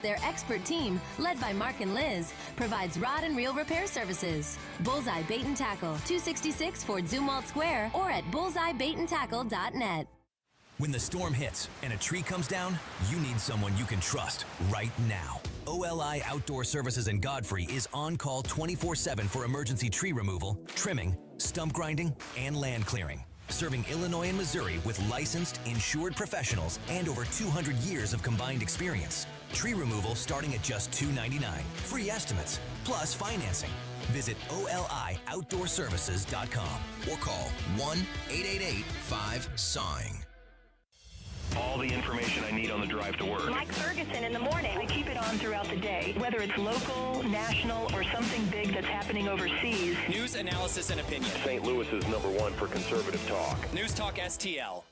Their expert team, led by Mark and Liz, provides rod and reel repair services. Bullseye Bait and Tackle, 266 Fort Zumwalt Square, or at bullseyebaitandtackle.net. When the storm hits and a tree comes down, you need someone you can trust right now. OLI Outdoor Services in Godfrey is on call 24/7 for emergency tree removal, trimming, stump grinding, and land clearing. Serving Illinois and Missouri with licensed, insured professionals and over 200 years of combined experience. Tree removal starting at just $2.99. Free estimates, plus financing. Visit OLIOutdoorservices.com or call 1-888-5-SAWING. All the information I need on the drive to work. Mike Ferguson in the morning. I keep it on throughout the day, whether it's local, national, or something big that's happening overseas. News, analysis, and opinion. St. Louis is #1 for conservative talk. News Talk STL.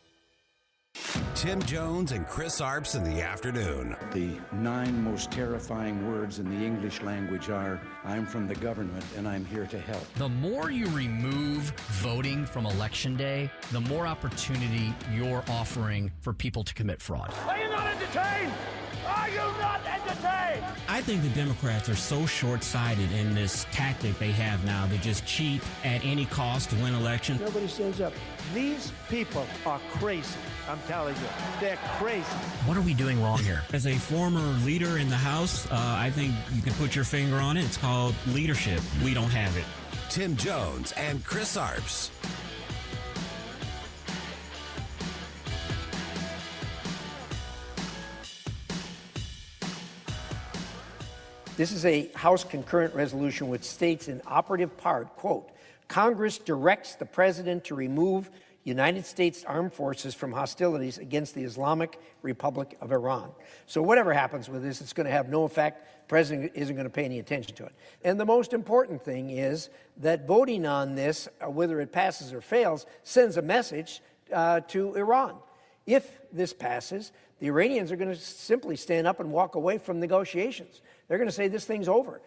Tim Jones and Chris Arps in the afternoon. The 9 most terrifying words in the English language are, I'm from the government and I'm here to help. The more you remove voting from Election Day, the more opportunity you're offering for people to commit fraud. Are you not entertained? Are you not entertained? I think the Democrats are so short-sighted in this tactic they have now. They just cheat at any cost to win elections. Nobody stands up. These people are crazy. I'm telling you, they're crazy. What are we doing wrong here? As a former leader in the House, I think you can put your finger on it. It's called leadership. We don't have it. Tim Jones and Chris Arps. This is a House concurrent resolution which states in operative part, quote, Congress directs the president to remove United States armed forces from hostilities against the Islamic Republic of Iran. So whatever happens with this, it's going to have no effect. The president isn't going to pay any attention to it. And the most important thing is that voting on this, whether it passes or fails, sends a message to Iran. If this passes, the Iranians are going to simply stand up and walk away from negotiations. They're going to say this thing's over.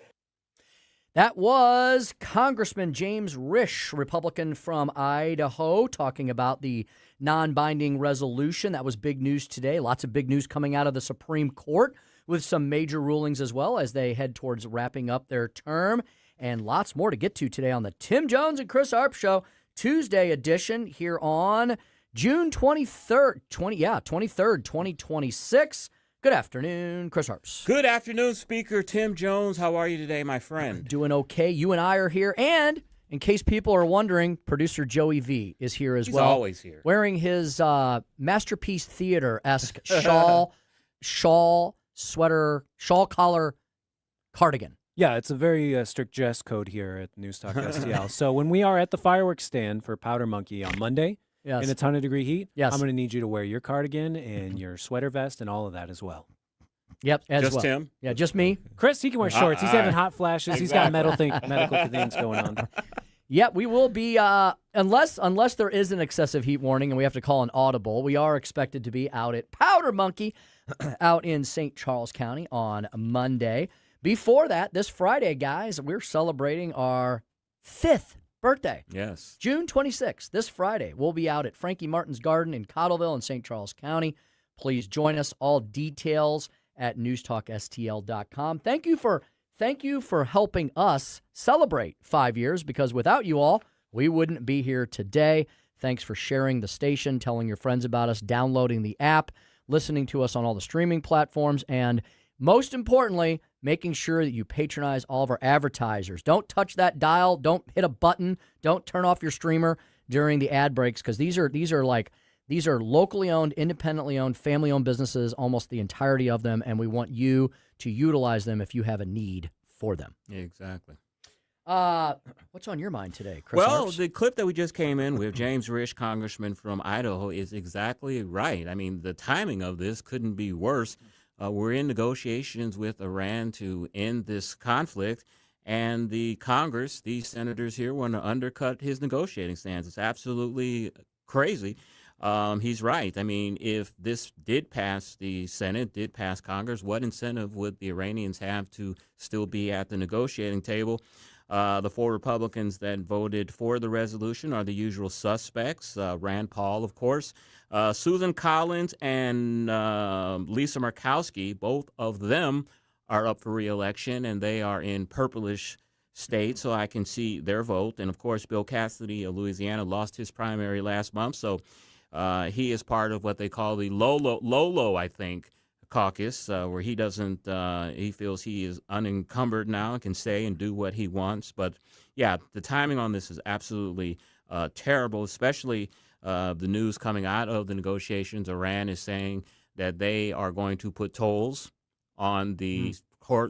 That was Congressman James Risch, Republican from Idaho, talking about the non-binding resolution. That was big news today. Lots of big news coming out of the Supreme Court with some major rulings as well as they head towards wrapping up their term. And lots more to get to today on the Tim Jones and Chris Arps Show, Tuesday edition here on June 23rd, 2026. Good afternoon, Chris Arps. Good afternoon, Speaker Tim Jones. How are you today, my friend? Doing okay. You and I are here. And in case people are wondering, producer Joey V is here as well. He's always here. Wearing his Masterpiece Theater-esque shawl, sweater, shawl collar cardigan. Yeah, it's a very strict dress code here at News Talk STL. So when we are at the fireworks stand for Powder Monkey on Monday, yes, in it's 100-degree heat, yes, I'm going to need you to wear your cardigan and your sweater vest and all of that as well. Yep, as just well. Tim? Yeah, just me. Chris, he can wear shorts. He's having hot flashes. He's got medical things going on. Yeah, we will be, unless there is an excessive heat warning and we have to call an audible, we are expected to be out at Powder Monkey out in St. Charles County on Monday. Before that, this Friday, guys, we're celebrating our 5th birthday. Yes. June 26th, this Friday, we'll be out at Frankie Martin's Garden in Cottleville in St. Charles County. Please join us. All details at newstalkstl.com. Thank you for helping us celebrate 5 years, because without you all, we wouldn't be here today. Thanks for sharing the station, telling your friends about us, downloading the app, listening to us on all the streaming platforms, and most importantly, making sure that you patronize all of our advertisers. Don't touch that dial. Don't hit a button. Don't turn off your streamer during the ad breaks, because these are locally owned, independently owned, family-owned businesses, almost the entirety of them, and we want you to utilize them if you have a need for them. Yeah, exactly. What's on your mind today, Chris? Well, Arps? the clip that we just came in with, James Risch, congressman from Idaho, is exactly right. I mean, the timing of this couldn't be worse. We're in negotiations with Iran to end this conflict, and the Congress, these senators here, want to undercut his negotiating stance. It's absolutely crazy. He's right. I mean, if this did pass the Senate, did pass Congress, what incentive would the Iranians have to still be at the negotiating table? The 4 Republicans that voted for the resolution are the usual suspects. Rand Paul, of course, Susan Collins, and Lisa Murkowski. Both of them are up for re-election, and they are in purplish state, so I can see their vote. And, of course, Bill Cassidy of Louisiana lost his primary last month, so he is part of what they call the Lolo, I think, caucus, where he doesn't, he feels he is unencumbered now and can say and do what he wants. But, yeah, the timing on this is absolutely terrible, especially the news coming out of the negotiations. Iran is saying that they are going to put tolls on the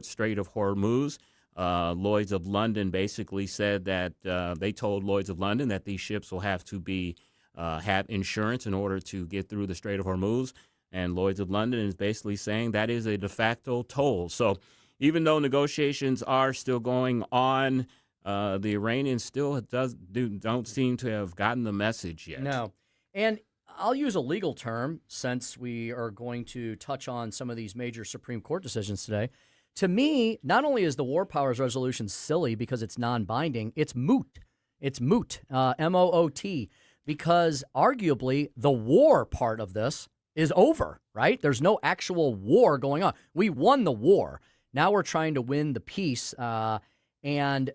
Strait of Hormuz. Lloyd's of London basically said that they told Lloyd's of London that these ships will have to be have insurance in order to get through the Strait of Hormuz. And Lloyd's of London is basically saying that is a de facto toll. So even though negotiations are still going on, the Iranians still don't seem to have gotten the message yet. No. And I'll use a legal term since we are going to touch on some of these major Supreme Court decisions today. To me, not only is the War Powers Resolution silly because it's non-binding, it's moot. It's moot, M-O-O-T, because arguably the war part of this is over, right? There's no actual war going on. We won the war. Now we're trying to win the peace, and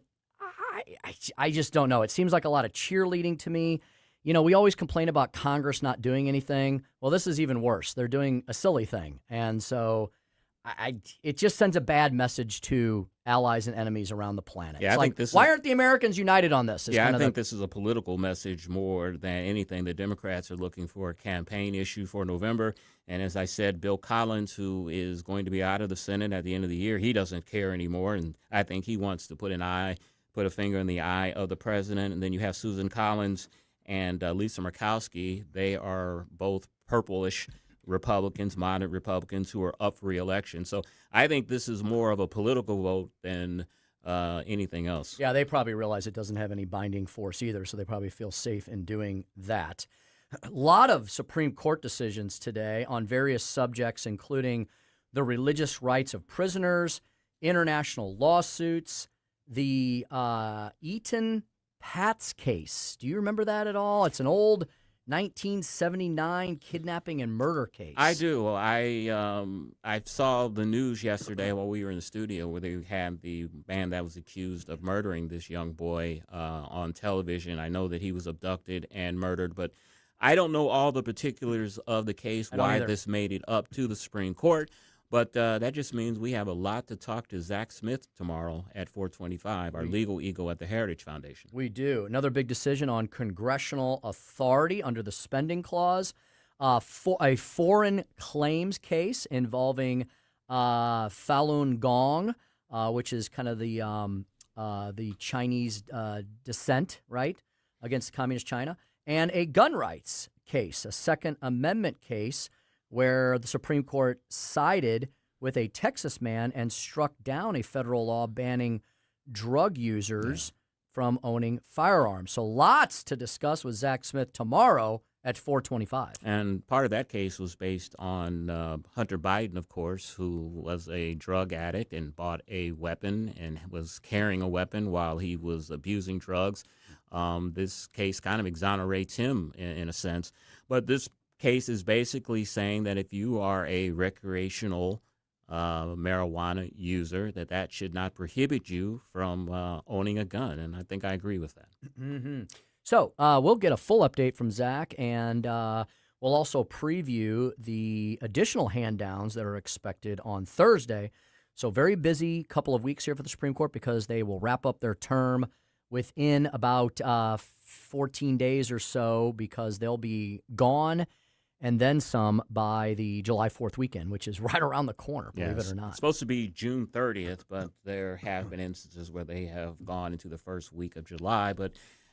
I just don't know. It seems like a lot of cheerleading to me. You know, we always complain about Congress not doing anything. Well, this is even worse. They're doing a silly thing, and so it just sends a bad message to allies and enemies around the planet. Yeah, it's I like, think this why aren't the Americans united on this? Yeah, I think this is a political message more than anything. The Democrats are looking for a campaign issue for November. And as I said, Bill Collins, who is going to be out of the Senate at the end of the year, he doesn't care anymore. And I think he wants to put a finger in the eye of the president. And then you have Susan Collins and Lisa Murkowski. They are both purplish Republicans, moderate Republicans who are up for re-election. So I think this is more of a political vote than anything else. Yeah, they probably realize it doesn't have any binding force either, so they probably feel safe in doing that. A lot of Supreme Court decisions today on various subjects, including the religious rights of prisoners, international lawsuits, the Eaton Patz case. Do you remember that at all? It's an old 1979 kidnapping and murder case. I do. I saw the news yesterday while we were in the studio where they had the man that was accused of murdering this young boy on television. I know that he was abducted and murdered, but I don't know all the particulars of the case, why this made it up to the Supreme Court. But that just means we have a lot to talk to Zach Smith tomorrow at 4:25, our legal eagle at the Heritage Foundation. We do. Another big decision on congressional authority under the spending clause. For a foreign claims case involving Falun Gong, which is kind of the Chinese dissent, right, against Communist China, and a gun rights case, a Second Amendment case, where the Supreme Court sided with a Texas man and struck down a federal law banning drug users from owning firearms. So lots to discuss with Zach Smith tomorrow at 4:25. And part of that case was based on Hunter Biden, of course, who was a drug addict and bought a weapon and was carrying a weapon while he was abusing drugs. This case kind of exonerates him in a sense. But this case is basically saying that if you are a recreational marijuana user, that should not prohibit you from owning a gun. And I think I agree with that. Mm-hmm. So we'll get a full update from Zach, and we'll also preview the additional hand-downs that are expected on Thursday. So very busy couple of weeks here for the Supreme Court because they will wrap up their term within about 14 days or so because they'll be gone and then some by the July 4th weekend, which is right around the corner, believe it or not. It's supposed to be June 30th, but there have been instances where they have gone into the first week of July. But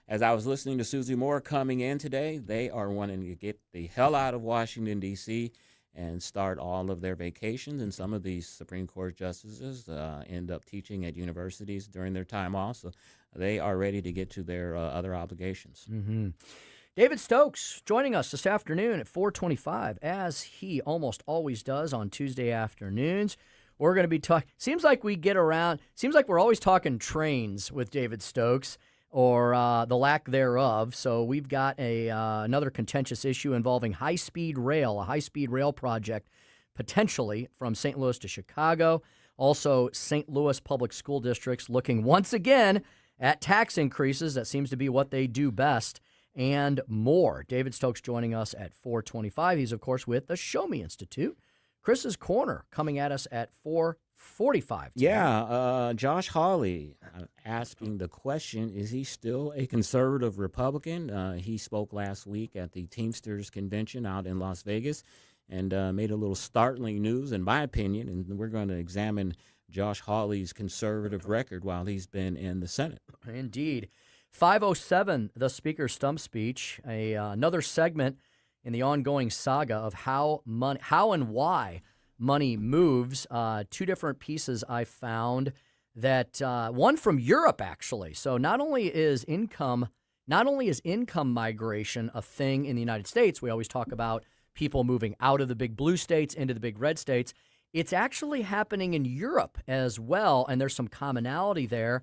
as I was listening to Susie Moore coming in today, they are wanting to get the hell out of Washington, D.C., and start all of their vacations. And some of these Supreme Court justices end up teaching at universities during their time off. So they are ready to get to their other obligations. Mm-hmm. David Stokes joining us this afternoon at 4:25, as he almost always does on Tuesday afternoons. we're going to be talking. Seems like we're always talking trains with David Stokes, or the lack thereof. So we've got another contentious issue involving a high-speed rail project, potentially from St. Louis to Chicago. Also, St. Louis public school districts looking once again at tax increases. That seems to be what they do best, and more. David Stokes joining us at 4:25. He's, of course, with the Show Me Institute. Chris's Corner coming at us at 4:45. Yeah, Josh Hawley asking the question, is he still a conservative Republican? He spoke last week at the Teamsters Convention out in Las Vegas and made a little startling news, in my opinion, and we're going to examine Josh Hawley's conservative record while he's been in the Senate. Indeed. 5:07, the Speaker's stump speech, another segment in the ongoing saga of how and why money moves. Two different pieces I found, that one from Europe, actually. So not only is income migration a thing in the United States, we always talk about people moving out of the big blue states into the big red states. It's actually happening in Europe as well, and there's some commonality there.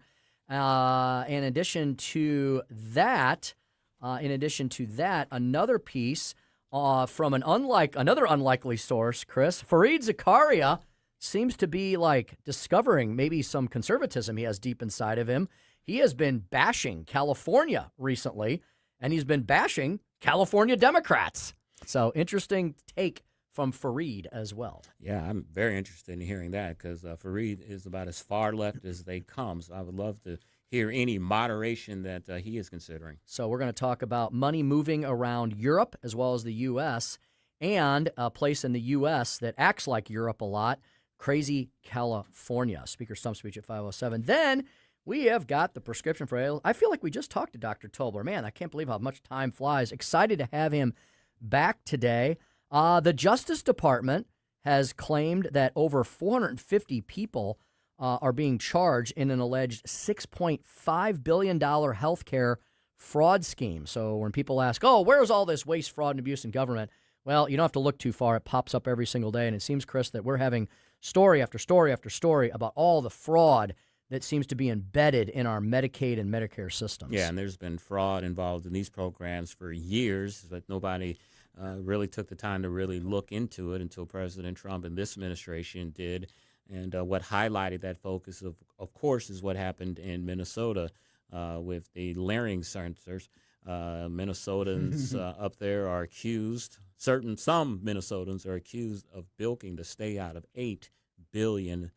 In addition to that, another piece from another unlikely source, Chris, Fareed Zakaria seems to be discovering maybe some conservatism he has deep inside of him. He has been bashing California recently, and he's been bashing California Democrats. So interesting take from Fareed as well. Yeah, I'm very interested in hearing that, because Fareed is about as far left as they come. So I would love to hear any moderation that he is considering. So we're going to talk about money moving around Europe as well as the U.S., and a place in the U.S. that acts like Europe a lot, crazy California. Speaker stump speech at 5:07. Then we have got the prescription for I feel like we just talked to Dr. Tobler. Man, I can't believe how much time flies. Excited to have him back today. The Justice Department has claimed that over 450 people are being charged in an alleged $6.5 billion healthcare fraud scheme. So when people ask, where's all this waste, fraud, and abuse in government? Well, you don't have to look too far. It pops up every single day. And it seems, Chris, that we're having story after story after story about all the fraud that seems to be embedded in our Medicaid and Medicare systems. Yeah, and there's been fraud involved in these programs for years, but nobody really took the time to really look into it until President Trump and this administration did. And what highlighted that focus, of course, is what happened in Minnesota with the larynx sensors. Minnesotans up there are accused, some Minnesotans are accused of bilking the state out of $8 billion.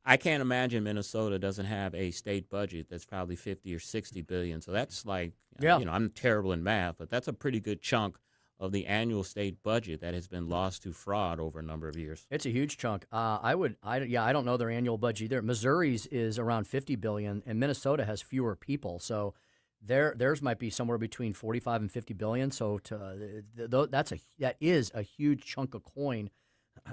I can't imagine Minnesota doesn't have a state budget that's probably 50 or 60 billion. So that's I'm terrible in math, but that's a pretty good chunk of the annual state budget that has been lost to fraud over a number of years. It's a huge chunk. I don't know their annual budget either. Missouri's is around 50 billion, and Minnesota has fewer people, so theirs might be somewhere between 45 and 50 billion. So that is a huge chunk of coin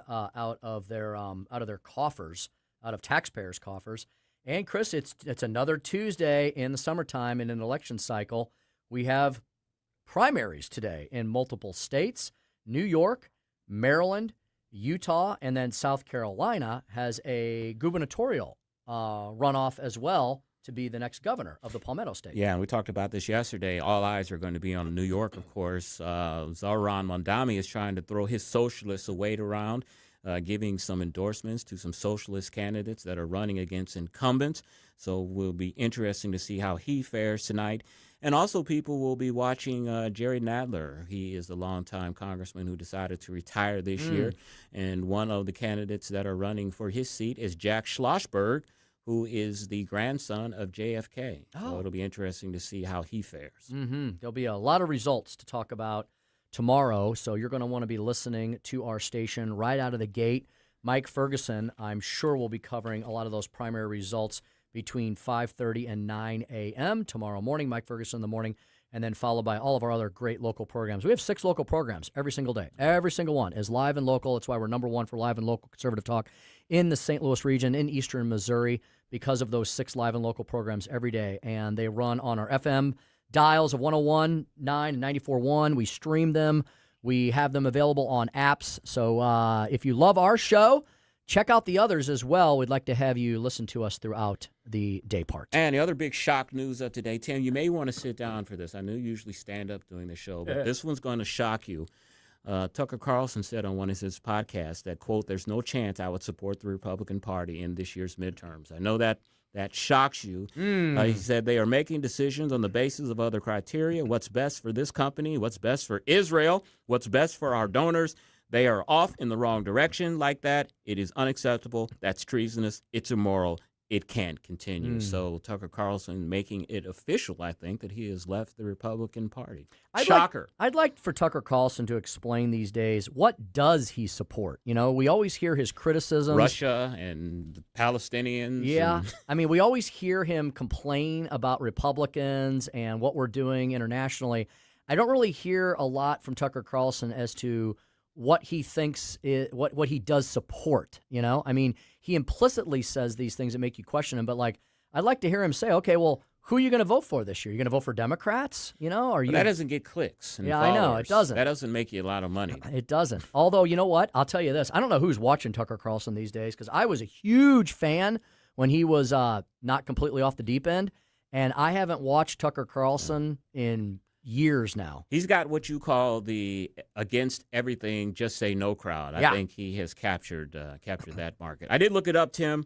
out of their coffers, out of taxpayers' coffers. And Chris, it's another Tuesday in the summertime in an election cycle. We have primaries today in multiple states. New York, Maryland, Utah, and then South Carolina has a gubernatorial runoff as well to be the next governor of the Palmetto State. Yeah, and we talked about this yesterday. All eyes are going to be on New York, of course. Zohran Mamdani is trying to throw his socialist weight around, giving some endorsements to some socialist candidates that are running against incumbents. So it will be interesting to see how he fares tonight. And also people will be watching Jerry Nadler. He is the longtime congressman who decided to retire this year. And one of the candidates that are running for his seat is Jack Schlossberg, who is the grandson of JFK. So it'll be interesting to see how he fares. There'll be a lot of results to talk about tomorrow, so you're going to want to be listening to our station right out of the gate. Mike Ferguson, I'm sure, will be covering a lot of those primary results between 5:30 and 9 a.m. tomorrow morning. Mike Ferguson in the morning, and then followed by all of our other great local programs. We have 6 local programs every single day. Every single one is live and local. That's why we're number one for live and local conservative talk in the St. Louis region, in eastern Missouri, because of those 6 live and local programs every day. And they run on our FM dials of 101.9 and 94.1. We stream them. We have them available on apps. So if you love our show, check out the others as well. We'd like to have you listen to us throughout the day part. And the other big shock news of today, Tim, you may want to sit down for this. I know you usually stand up doing the show, but this one's going to shock you. Tucker Carlson said on one of his podcasts that, quote, there's no chance I would support the Republican Party in this year's midterms. I know that shocks you. He said they are making decisions on the basis of other criteria, what's best for this company, what's best for Israel, what's best for our donors. They are off in the wrong direction like that. It is unacceptable. That's treasonous. It's immoral. It can't continue. So Tucker Carlson making it official, I think, that he has left the Republican Party. Shocker. I'd like for Tucker Carlson to explain these days, what does he support? You know, we always hear his criticisms. Russia and the Palestinians. Yeah. I mean, we always hear him complain about Republicans and what we're doing internationally. I don't really hear a lot from Tucker Carlson as to what he thinks what he does support, you know? I mean, he implicitly says these things that make you question him, but like I'd like to hear him say, okay, well, who are you going to vote for this year? You're going to vote for Democrats, you know? Or that doesn't get clicks and followers. I know, it doesn't. That doesn't make you a lot of money. It doesn't. Although, you know what? I'll tell you this. I don't know who's watching Tucker Carlson these days because I was a huge fan when he was not completely off the deep end, and I haven't watched Tucker Carlson in years now. He's got what you call the against everything, just say no crowd. I think he has captured that market. I did look it up, Tim.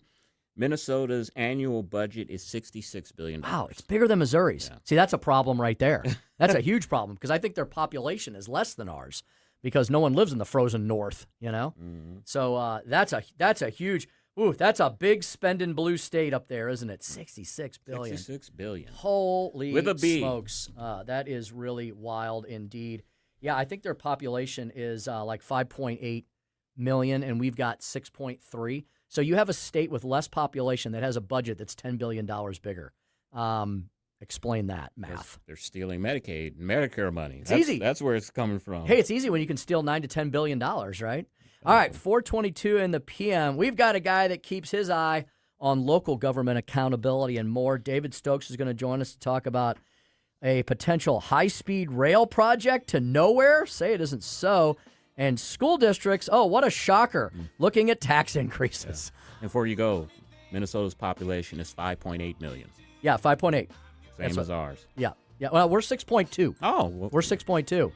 Minnesota's annual budget is $66 billion. Wow, it's bigger than Missouri's. Yeah. See, that's a problem right there. That's a huge problem because I think their population is less than ours because no one lives in the frozen north, you know? Mm-hmm. So that's a huge that's a big spending blue state up there, isn't it? $66 billion. $66 billion. Holy with a B. Smokes. That is really wild indeed. Yeah, I think their population is like 5.8 million, and we've got 6.3. So you have a state with less population that has a budget that's $10 billion bigger. Explain that math. They're stealing Medicaid and Medicare money. It's easy. That's where it's coming from. Hey, it's easy when you can steal $9 to $10 billion, right? All right, 4:22 in the PM. We've got a guy that keeps his eye on local government accountability and more. David Stokes is going to join us to talk about a potential high-speed rail project to nowhere. Say it isn't so. And school districts, oh, what a shocker, looking at tax increases. Yeah. And before you go, Minnesota's population is 5.8 million. Yeah, 5.8. Same as ours. Yeah. Yeah, well, we're 6.2. Oh. Well, we're 6.2.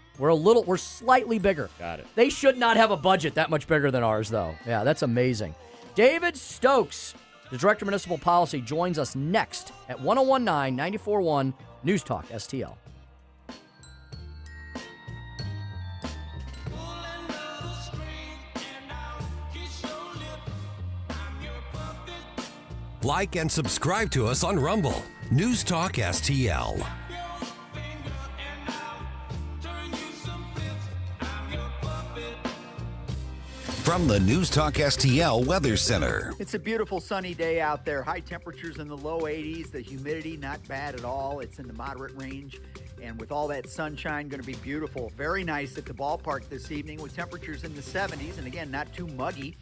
We're slightly bigger. Got it. They should not have a budget that much bigger than ours, though. Yeah, that's amazing. David Stokes, the Director of Municipal Policy, joins us next at 101.9, 94.1 News Talk STL. Like and subscribe to us on Rumble. News Talk STL. From the News Talk STL Weather Center. It's a beautiful sunny day out there. High temperatures in the low 80s. The humidity not bad at all. It's in the moderate range. And with all that sunshine, going to be beautiful. Very nice at the ballpark this evening with temperatures in the 70s. And again, not too muggy.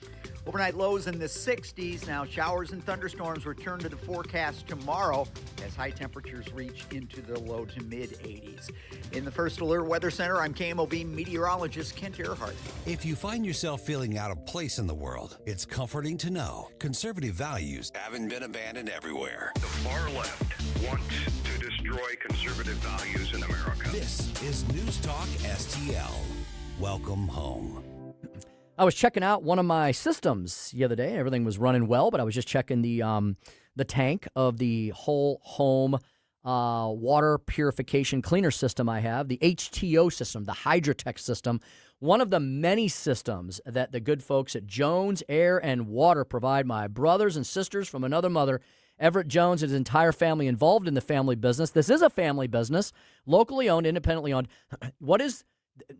Overnight lows in the 60s. Now showers and thunderstorms return to the forecast tomorrow as high temperatures reach into the low to mid 80s. In the First Alert Weather Center, I'm KMOV meteorologist Kent Earhart. If you find yourself feeling out of place in the world, it's comforting to know conservative values haven't been abandoned everywhere. The far left wants to destroy conservative values in America. This is News Talk STL. Welcome home. I was checking out one of my systems the other day. Everything was running well, but I was just checking the tank of the whole home water purification cleaner system I have, the HTO system, the Hydrotech system, one of the many systems that the good folks at Jones Air and Water provide my brothers and sisters from another mother. Everett Jones and his entire family involved in the family business. This is a family business, locally owned, independently owned.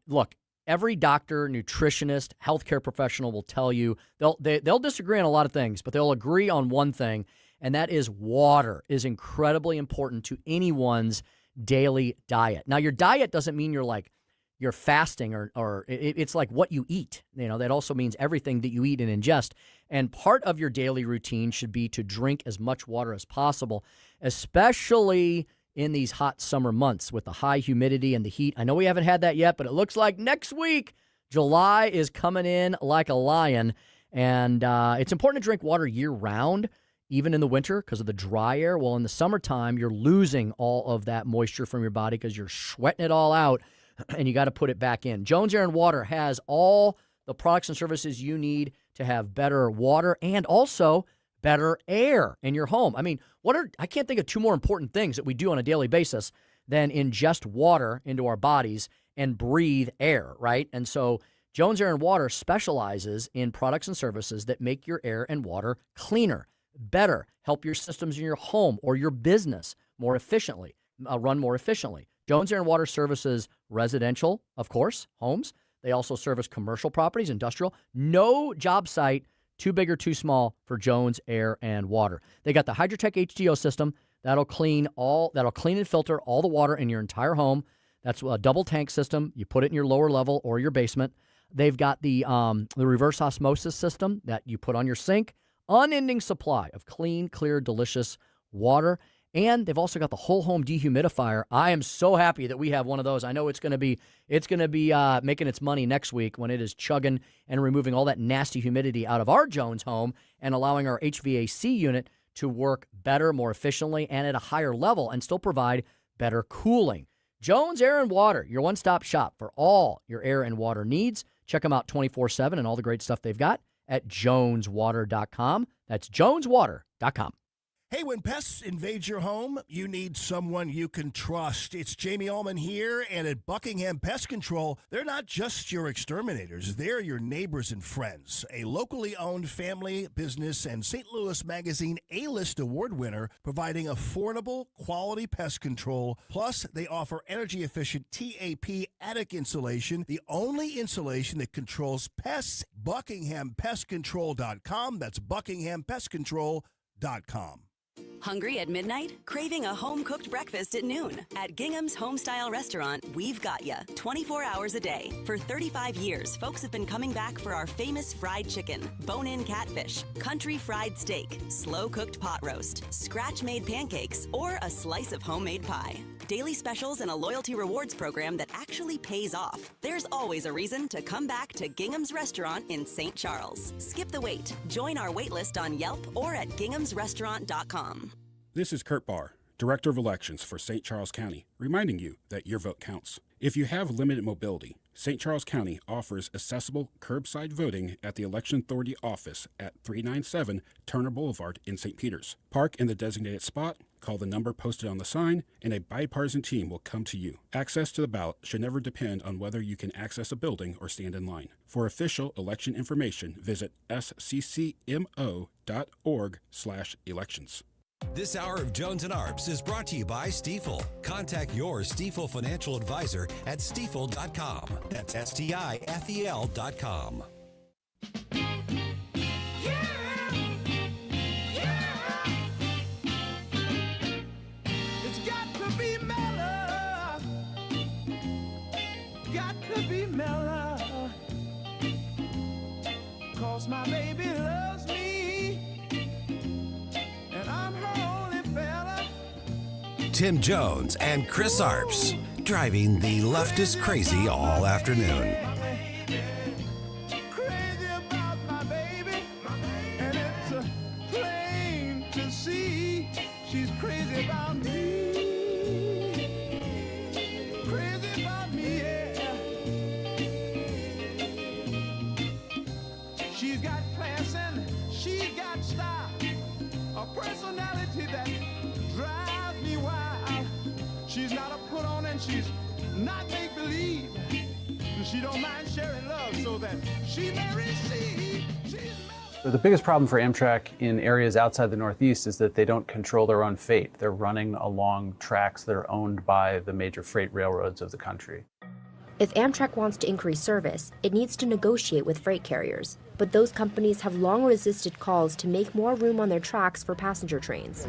Look, every doctor, nutritionist, healthcare professional will tell you they'll disagree on a lot of things, but they'll agree on one thing, and that is water is incredibly important to anyone's daily diet. Now, your diet doesn't mean you're fasting or it's like what you eat. You know, that also means everything that you eat and ingest. And part of your daily routine should be to drink as much water as possible, especially in these hot summer months with the high humidity and the heat. I know we haven't had that yet, but it looks like next week, July is coming in like a lion. And it's important to drink water year-round, even in the winter because of the dry air. Well, in the summertime, you're losing all of that moisture from your body because you're sweating it all out, and you got to put it back in. Jones Air and Water has all the products and services you need to have better water and also better air in your home. I mean, I can't think of two more important things that we do on a daily basis than ingest water into our bodies and breathe air, right? And so Jones Air and Water specializes in products and services that make your air and water cleaner, better, help your systems in your home or your business more efficiently, run more efficiently. Jones Air and Water services residential, of course, homes. They also service commercial properties, industrial. No job site too big or too small for Jones Air and Water. They got the Hydrotech HTO system that'll clean and filter all the water in your entire home. That's a double tank system. You put it in your lower level or your basement. They've got the reverse osmosis system that you put on your sink. Unending supply of clean, clear, delicious water. And they've also got the whole home dehumidifier. I am so happy that we have one of those. I know it's going to be making its money next week when it is chugging and removing all that nasty humidity out of our Jones home and allowing our HVAC unit to work better, more efficiently, and at a higher level and still provide better cooling. Jones Air and Water, your one-stop shop for all your air and water needs. Check them out 24/7 and all the great stuff they've got at joneswater.com. That's joneswater.com. Hey, when pests invade your home, you need someone you can trust. It's Jamie Allman here, and at Buckingham Pest Control, they're not just your exterminators. They're your neighbors and friends. A locally owned family business and St. Louis Magazine A-List award winner, providing affordable, quality pest control. Plus, they offer energy-efficient TAP attic insulation, the only insulation that controls pests. BuckinghamPestControl.com. That's BuckinghamPestControl.com. Hungry at midnight? Craving a home-cooked breakfast at noon? At Gingham's Homestyle Restaurant, we've got ya 24 hours a day. For 35 years, folks have been coming back for our famous fried chicken, bone-in catfish, country fried steak, slow-cooked pot roast, scratch-made pancakes, or a slice of homemade pie. Daily specials and a loyalty rewards program that actually pays off. There's always a reason to come back to Gingham's Restaurant in St. Charles. Skip the wait. Join our waitlist on Yelp or at ginghamsrestaurant.com. This is Kurt Barr, Director of Elections for St. Charles County, reminding you that your vote counts. If you have limited mobility, St. Charles County offers accessible curbside voting at the Election Authority office at 397 Turner Boulevard in St. Peters. Park in the designated spot, call the number posted on the sign, and a bipartisan team will come to you. Access to the ballot should never depend on whether you can access a building or stand in line. For official election information, visit sccmo.org/elections. This hour of Jones and Arps is brought to you by Stifel. Contact your Stifel financial advisor at stifel.com. That's STIFEL.com. It's got to be mellow. Got to be mellow. 'Cause my baby loves me. Tim Jones and Chris Arps, driving the leftist crazy all afternoon. Crazy about my baby, and it's plain to see she's crazy about me. Crazy about me, yeah. She's got class and she's got style, a personality that drives me wild. She's not a put on and she's not make believe. She don't mind sharing love so that she may receive. The biggest problem for Amtrak in areas outside the Northeast is that they don't control their own fate. They're running along tracks that are owned by the major freight railroads of the country. If Amtrak wants to increase service, it needs to negotiate with freight carriers. But those companies have long resisted calls to make more room on their tracks for passenger trains.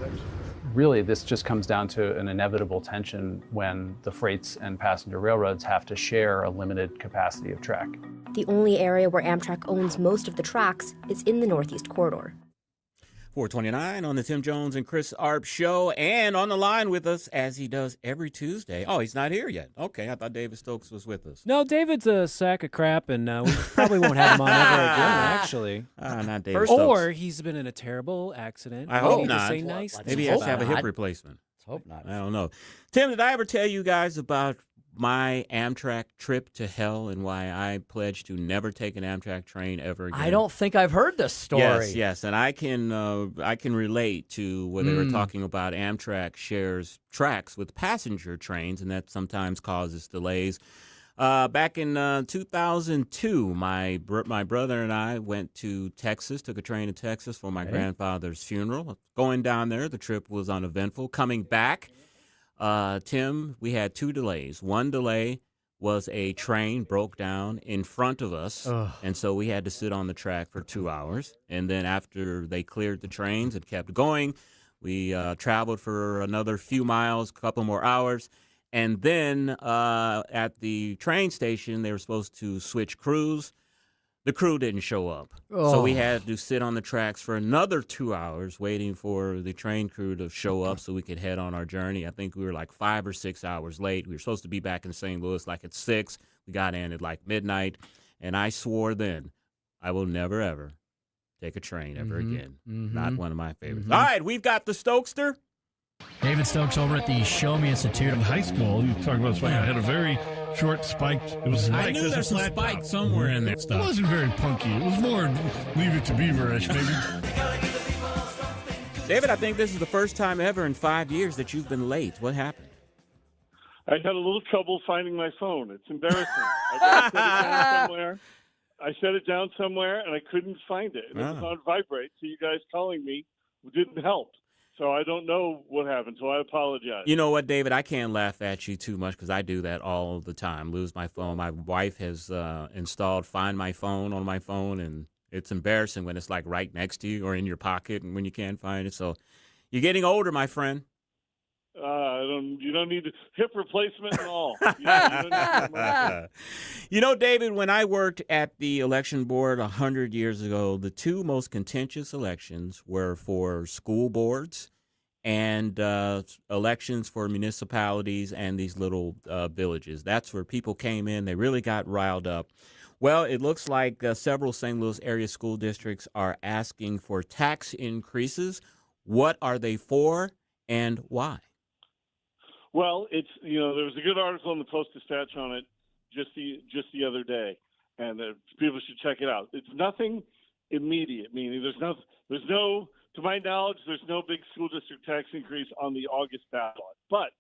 Really, this just comes down to an inevitable tension when the freights and passenger railroads have to share a limited capacity of track. The only area where Amtrak owns most of the tracks is in the Northeast Corridor. 429 on the Tim Jones and Chris Arps show, and on the line with us as he does every Tuesday. Oh, he's not here yet. Okay, I thought David Stokes was with us. No, David's a sack of crap, and we probably won't have him on ever again, actually. Not David Stokes. Or he's been in a terrible accident. I hope need not. To say nice Maybe he has to have a hip replacement. Let's hope not. I don't know. Tim, did I ever tell you guys about my Amtrak trip to hell and why I pledged to never take an Amtrak train ever again? I don't think I've heard this story. Yes, and I can relate to where they were talking about Amtrak shares tracks with passenger trains, and that sometimes causes delays. Back in 2002, my brother and I went to Texas, took a train to Texas for my grandfather's funeral. Going down there, the trip was uneventful. Coming back, Tim, we had 2 delays. One delay was a train broke down in front of us, and so we had to sit on the track for 2 hours. And then after they cleared the trains and kept going, we traveled for another few miles, a couple more hours. And then at the train station, they were supposed to switch crews. The crew didn't show up. So we had to sit on the tracks for another 2 hours waiting for the train crew to show up so we could head on our journey. I think we were like 5 or 6 hours late. We were supposed to be back in St. Louis like at 6. We got in at like midnight. And I swore then I will never, ever take a train ever again. Not one of my favorites. All right, we've got the Stokester. David Stokes over at the Show Me Institute. In high school, you talk about spike. I had a very short spike. It was I knew there's a spike somewhere in there. Stuff. It wasn't very punky. It was more Leave It to Beaver-ish, maybe. David, I think this is the first time ever in 5 years that you've been late. What happened? I had a little trouble finding my phone. It's embarrassing. I set it down somewhere, and I couldn't find it. And it was on vibrate, so you guys calling me didn't help. So I don't know what happened, so I apologize. You know what, David? I can't laugh at you too much because I do that all the time, lose my phone. My wife has installed Find My Phone on my phone, and it's embarrassing when it's like right next to you or in your pocket and when you can't find it. So you're getting older, my friend. You don't need hip replacement and all. You know, David, when I worked at the election board 100 years ago, the 2 most contentious elections were for school boards and elections for municipalities and these little villages. That's where people came in. They really got riled up. Well, it looks like several St. Louis area school districts are asking for tax increases. What are they for and why? Well, there was a good article in the Post-Dispatch on it just the other day, and people should check it out. It's nothing immediate, meaning to my knowledge, there's no big school district tax increase on the August ballot. But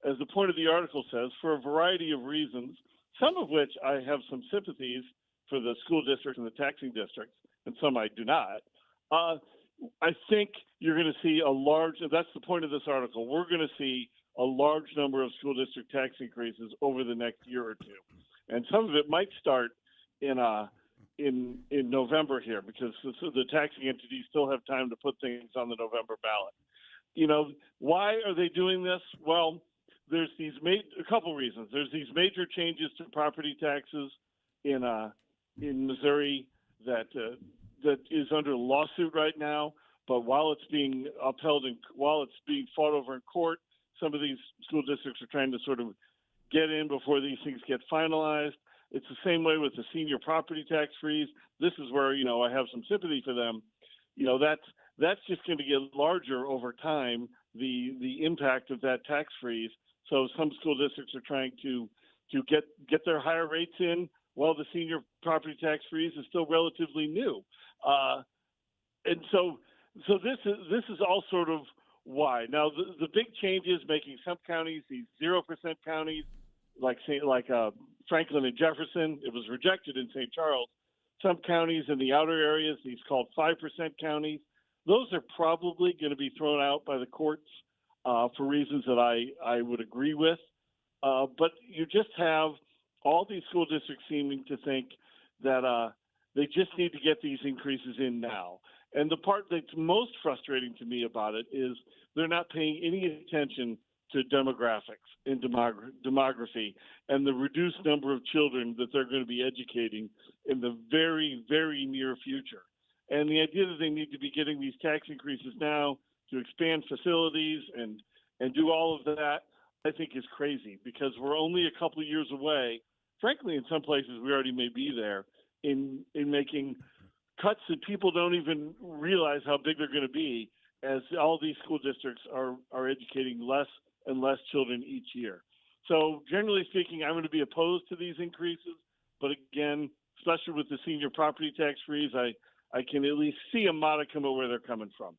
as the point of the article says, for a variety of reasons, some of which I have some sympathies for the school district and the taxing districts, and some I do not. I think you're going to see that's the point of this article. We're going to see a large number of school district tax increases over the next year or two. And some of it might start in November here because the taxing entities still have time to put things on the November ballot. Why are they doing this? Well, there's a couple reasons. There's these major changes to property taxes in Missouri that is under lawsuit right now. But while it's being upheld and while it's being fought over in court, some of these school districts are trying to sort of get in before these things get finalized. It's the same way with the senior property tax freeze. This is where, I have some sympathy for them. That's just going to get larger over time, the impact of that tax freeze. So some school districts are trying to get their higher rates in while the senior property tax freeze is still relatively new. And so this is all sort of why. Now, the big change is making some counties, these 0% counties, like Franklin and Jefferson. It was rejected in St. Charles. Some counties in the outer areas, these called 5% counties, those are probably going to be thrown out by the courts for reasons that I would agree with. But you just have all these school districts seeming to think that they just need to get these increases in now. And the part that's most frustrating to me about it is they're not paying any attention to demographics and demography and the reduced number of children that they're going to be educating in the very, very near future. And the idea that they need to be getting these tax increases now to expand facilities and do all of that, I think is crazy, because we're only a couple of years away. Frankly, in some places we already may be there in making cuts that people don't even realize how big they're going to be, as all these school districts are educating less and less children each year. So generally speaking, I'm going to be opposed to these increases. But again, especially with the senior property tax freeze, I can at least see a modicum of where they're coming from.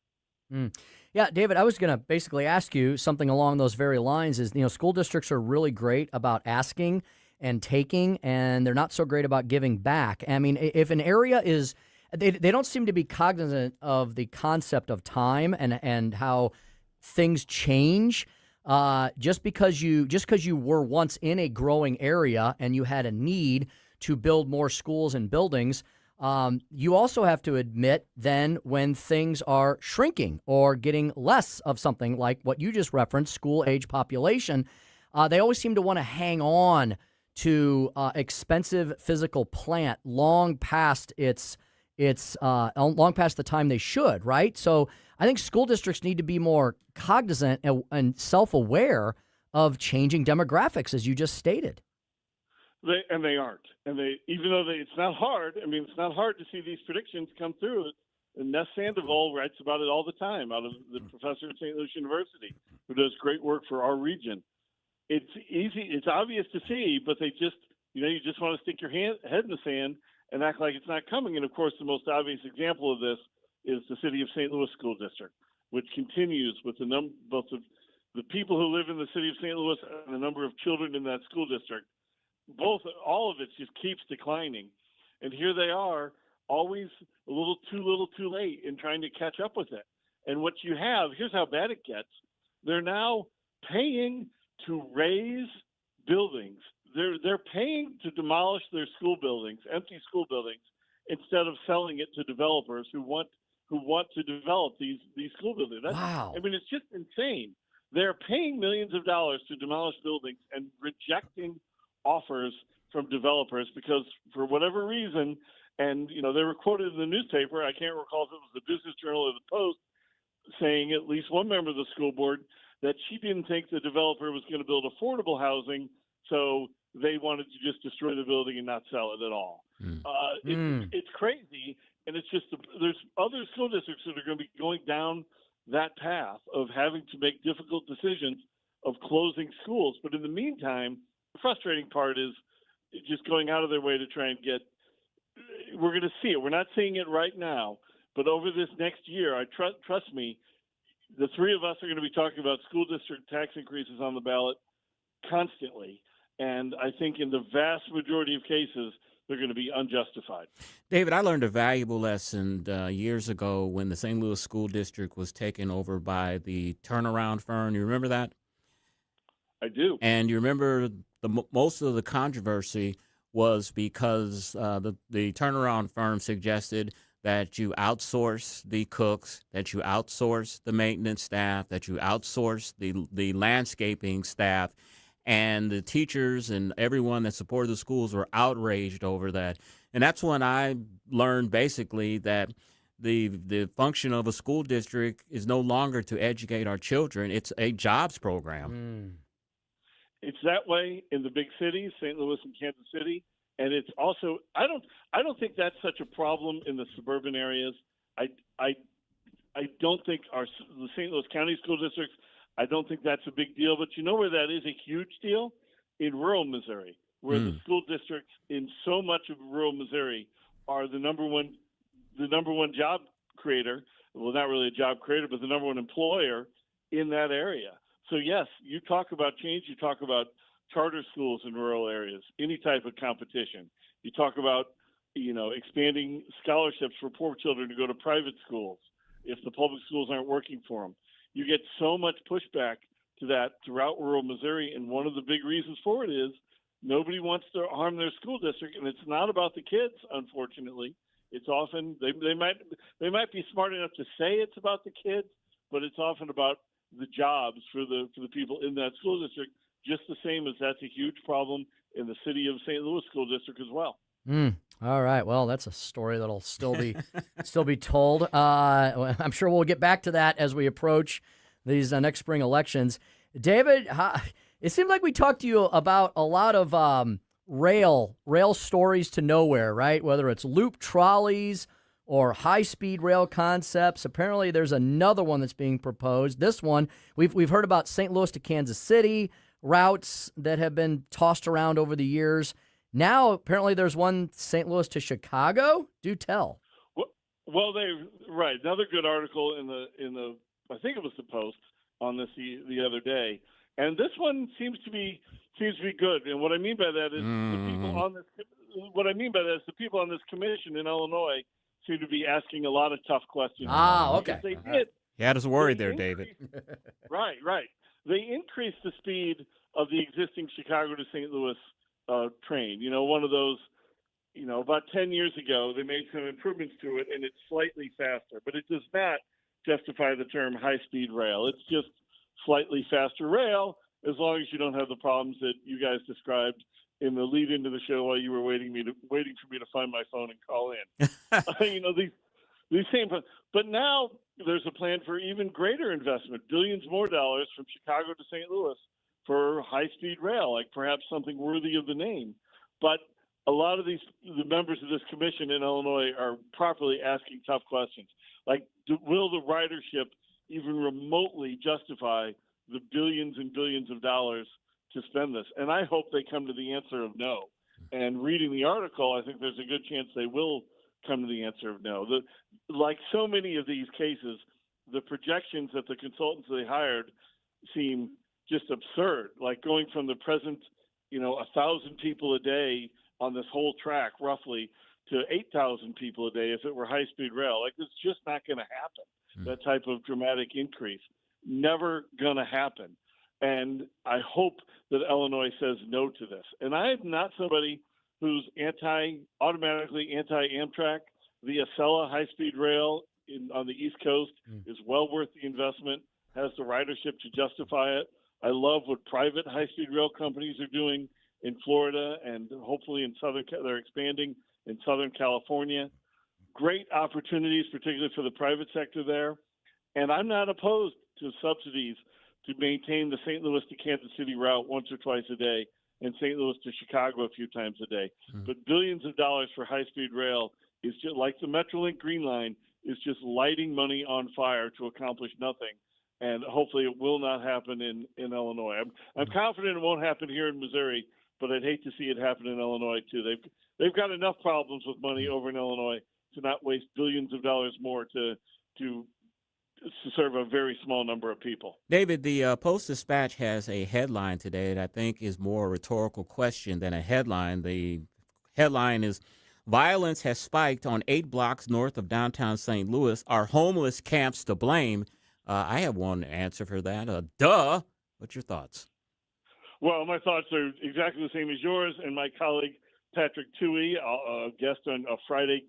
Yeah, David, I was going to basically ask you something along those very lines. Is, school districts are really great about asking and taking, and they're not so great about giving back. I mean, if an area is, they don't seem to be cognizant of the concept of time and how things change. Just because you were once in a growing area and you had a need to build more schools and buildings, you also have to admit then when things are shrinking or getting less of something like what you just referenced, school-age population, they always seem to want to hang on to expensive physical plant long past long past the time they should, right? So I think school districts need to be more cognizant and self-aware of changing demographics, as you just stated. They aren't. And even though it's not hard, it's not hard to see these predictions come through. And Ness Sandoval writes about it all the time, out of the professor at St. Louis University, who does great work for our region. It's easy, it's obvious to see, but they just, you just want to stick your head in the sand and act like it's not coming. And of course, the most obvious example of this is the City of St. Louis School District, which continues with both of the people who live in the City of St. Louis and the number of children in that school district. All of it just keeps declining. And here they are, always a little too late in trying to catch up with it. And what you have, here's how bad it gets. They're now paying to raise buildings. They're paying to demolish their school buildings, empty school buildings, instead of selling it to developers who want to develop these school buildings. Wow. It's just insane. They're paying millions of dollars to demolish buildings and rejecting offers from developers because, for whatever reason, and they were quoted in the newspaper, I can't recall if it was the Business Journal or the Post, saying at least one member of the school board that she didn't think the developer was going to build affordable housing, so they wanted to just destroy the building and not sell it at all. It's crazy, and it's just there's other school districts that are going to be going down that path of having to make difficult decisions of closing schools. But in the meantime, the frustrating part is just going out of their way to try and get – we're going to see it. We're not seeing it right now, but over this next year, trust me, the three of us are going to be talking about school district tax increases on the ballot constantly. And I think in the vast majority of cases, they're going to be unjustified. David, I learned a valuable lesson years ago when the St. Louis School District was taken over by the turnaround firm. You remember that? I do. And you remember most of the controversy was because the turnaround firm suggested that you outsource the cooks, that you outsource the maintenance staff, that you outsource the landscaping staff. And the teachers and everyone that supported the schools were outraged over that. And that's when I learned basically that the function of a school district is no longer to educate our children. It's a jobs program. It's that way in the big cities, St. Louis and Kansas City. And it's also, I don't think that's such a problem in the suburban areas. I don't think the St. Louis County school districts, I don't think that's a big deal. But you know where that is a huge deal? In rural Missouri, where the school districts in so much of rural Missouri are the number one job creator. Well, not really a job creator, but the number one employer in that area. So yes, you talk about change. You talk about charter schools in rural areas, any type of competition. You talk about, expanding scholarships for poor children to go to private schools if the public schools aren't working for them. You get so much pushback to that throughout rural Missouri, and one of the big reasons for it is nobody wants to harm their school district, and it's not about the kids, unfortunately. It's often they might be smart enough to say it's about the kids, but it's often about the jobs for the people in that school district. Just the same as that's a huge problem in the City of St. Louis School District as well. All right. Well, that's a story that'll still be told. I'm sure we'll get back to that as we approach these next spring elections. David, it seemed like we talked to you about a lot of rail stories to nowhere, right? Whether it's loop trolleys or high-speed rail concepts. Apparently, there's another one that's being proposed. This one, we've heard about St. Louis to Kansas City routes that have been tossed around over the years. Now, apparently, there's one St. Louis to Chicago. Do tell. Well, right. Another good article in the I think it was the Post on this the other day, and this one seems to be good. And what I mean by that is the people on this. What I mean by that is the people on this commission in Illinois seem to be asking a lot of tough questions. Okay. They did. You had us worried there, David. Right. They increased the speed of the existing Chicago to St. Louis train. One of those. About 10 years ago, they made some improvements to it, and it's slightly faster. But it does not justify the term high-speed rail. It's just slightly faster rail, as long as you don't have the problems that you guys described in the lead into the show while you were waiting for me to find my phone and call in. These same. But now there's a plan for even greater investment, billions more dollars from Chicago to St. Louis for high-speed rail, like perhaps something worthy of the name. But a lot of the members of this commission in Illinois are properly asking tough questions. Like, will the ridership even remotely justify the billions and billions of dollars to spend this? And I hope they come to the answer of no. And reading the article, I think there's a good chance they will come to the answer of no. Like so many of these cases, the projections that the consultants they hired seem just absurd. Like going from the present, 1,000 people a day on this whole track, roughly, to 8,000 people a day if it were high-speed rail. Like, it's just not going to happen, that type of dramatic increase. Never going to happen. And I hope that Illinois says no to this. And I'm not somebody who's automatically anti-Amtrak. The Acela high-speed rail on the East Coast is well worth the investment, has the ridership to justify it. I love what private high-speed rail companies are doing in Florida, and hopefully they're expanding in Southern California. Great opportunities, particularly for the private sector there. And I'm not opposed to subsidies to maintain the St. Louis to Kansas City route once or twice a day and St. Louis to Chicago a few times a day. But billions of dollars for high-speed rail is just like the Metrolink Green Line is just lighting money on fire to accomplish nothing. And hopefully it will not happen in Illinois. I'm confident it won't happen here in Missouri, but I'd hate to see it happen in Illinois too. They've got enough problems with money over in Illinois to not waste billions of dollars more to serve a very small number of people. David, the Post-Dispatch has a headline today that I think is more a rhetorical question than a headline. The headline is, "Violence has spiked on 8 blocks north of downtown St. Louis. Are homeless camps to blame?" I have one answer for that. Duh. What's your thoughts? Well, my thoughts are exactly the same as yours, and my colleague Patrick Toohey, a Friday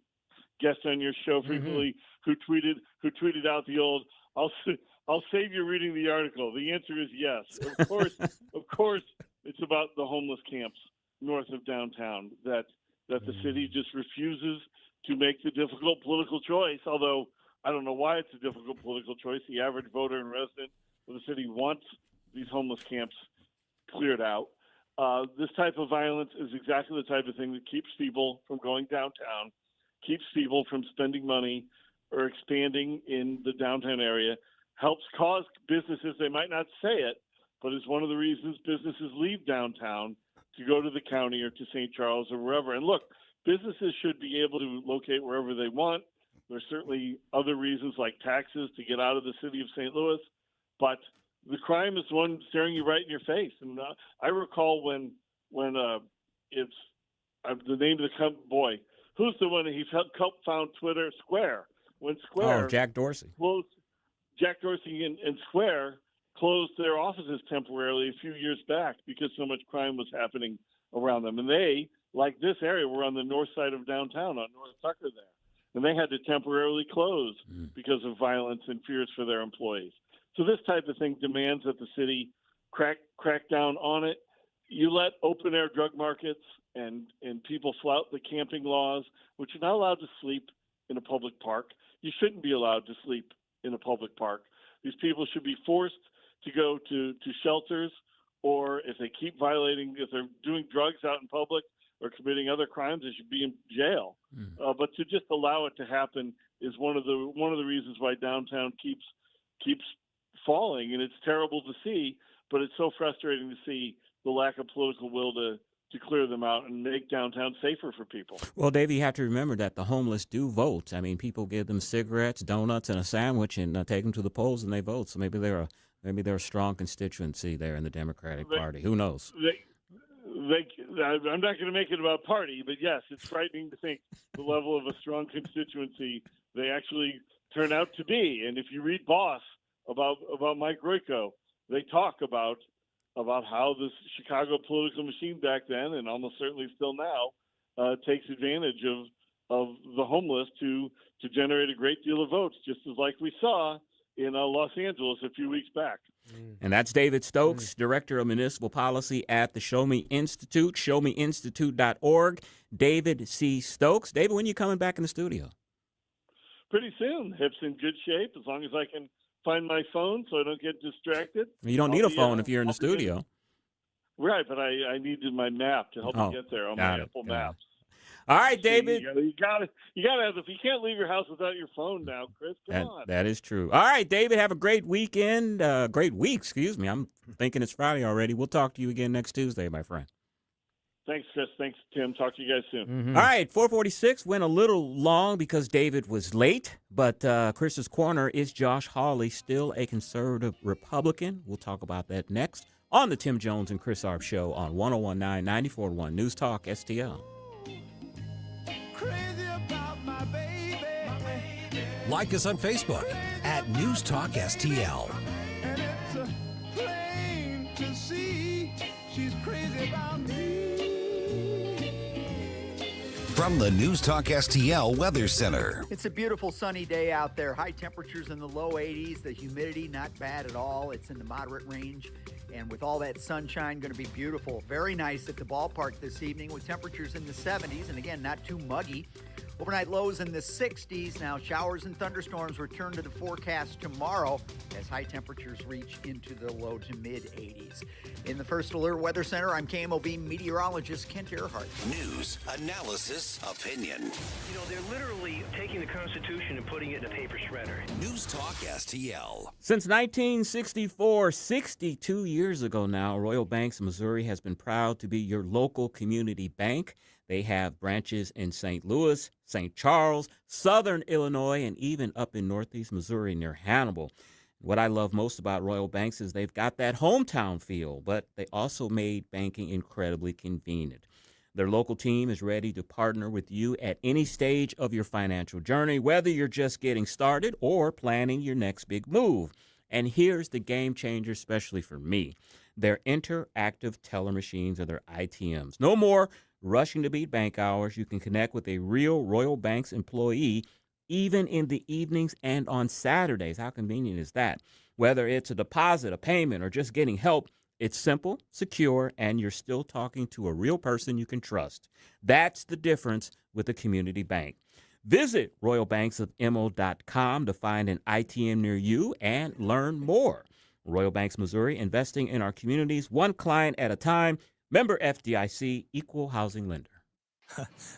guest on your show frequently, who tweeted out the old, "I'll save you reading the article." The answer is yes. Of course, it's about the homeless camps north of downtown that the city just refuses to make the difficult political choice. Although I don't know why it's a difficult political choice. The average voter and resident of the city wants these homeless camps cleared out. This type of violence is exactly the type of thing that keeps people from going downtown, keeps people from spending money or expanding in the downtown area, helps cause businesses, they might not say it, but it's one of the reasons businesses leave downtown to go to the county or to St. Charles or wherever. And look, businesses should be able to locate wherever they want. There's certainly other reasons like taxes to get out of the city of St. Louis, but the crime is the one staring you right in your face. And I recall when it's the name of the boy, who's the one he found Twitter? Square. When Square, Jack Dorsey. Jack Dorsey and Square closed their offices temporarily a few years back because so much crime was happening around them. And they, like this area, were on the north side of downtown on North Tucker there. And they had to temporarily close because of violence and fears for their employees. So this type of thing demands that the city crack down on it. You let open-air drug markets and people flout the camping laws, which you're not allowed to sleep in a public park. You shouldn't be allowed to sleep in a public park. These people should be forced to go to shelters, or if they keep violating, if they're doing drugs out in public or committing other crimes, they should be in jail. But to just allow it to happen is one of the reasons why downtown keeps falling, and it's terrible to see. But it's so frustrating to see the lack of political will to clear them out and make downtown safer for people. Well, Dave, you have to remember that the homeless do vote. I mean, people give them cigarettes, donuts, and a sandwich, and take them to the polls, and they vote. So maybe they're a strong constituency there in the Democratic Party. Who knows? I'm not going to make it about party, but yes, it's frightening to think the level of a strong constituency they actually turn out to be. And if you read Boss about Mike Royko, they talk about how this Chicago political machine back then, and almost certainly still now, takes advantage of the homeless to generate a great deal of votes, just as like we saw in Los Angeles a few weeks back. And that's David Stokes, Director of Municipal Policy at the Show Me Institute, showmeinstitute.org. David C. Stokes. David, when are you coming back in the studio? Pretty soon. Hip's in good shape, as long as I can find my phone so I don't get distracted. You don't need a phone if you're in the studio. Right, but I needed my map to help me get there on my Apple Maps. All right, David. You got to have. If you can't leave your house without your phone now, Chris, come on. That is true. All right, David. Have a great weekend. Great week. Excuse me. I'm thinking it's Friday already. We'll talk to you again next Tuesday, my friend. Thanks, Chris. Thanks, Tim. Talk to you guys soon. All right, 446 went a little long because David was late, but Chris's Corner is Josh Hawley, still a conservative Republican. We'll talk about that next on the Tim Jones and Chris Arps Show on 101.9 94.1 News Talk STL. Like us on Facebook at News Talk STL. And it's plain to see she's crazy about me. From the News Talk STL Weather Center. It's a beautiful sunny day out there. High temperatures in the low 80s. The humidity not bad at all. It's in the moderate range. And with all that sunshine, going to be beautiful. Very nice at the ballpark this evening with temperatures in the 70s. And again, not too muggy. Overnight lows in the 60s. Now showers and thunderstorms return to the forecast tomorrow as high temperatures reach into the low to mid 80s. In the First Alert Weather Center, I'm KMOV meteorologist Kent Earhart. News, analysis, opinion. You know, they're literally taking the Constitution and putting it in a paper shredder. News Talk STL. Since 1964, 62 years ago now, Royal Banks of Missouri has been proud to be your local community bank. They have branches in St. Louis, St. Charles, Southern Illinois, and even up in Northeast Missouri near Hannibal. What I love most about Royal Banks is they've got that hometown feel, but they also made banking incredibly convenient. Their local team is ready to partner with you at any stage of your financial journey, whether you're just getting started or planning your next big move. And here's the game changer, especially for me. Their interactive teller machines, or their ITMs. No more rushing to beat bank hours. You can connect with a real Royal Banks employee even in the evenings and on Saturdays. How convenient is that? Whether it's a deposit, a payment, or just getting help, it's simple, secure, and you're still talking to a real person you can trust. That's the difference with a community bank. Visit royalbanksofmo.com to find an ITM near you and learn more. Royal Banks, Missouri, investing in our communities one client at a time. Member FDIC, equal housing lender.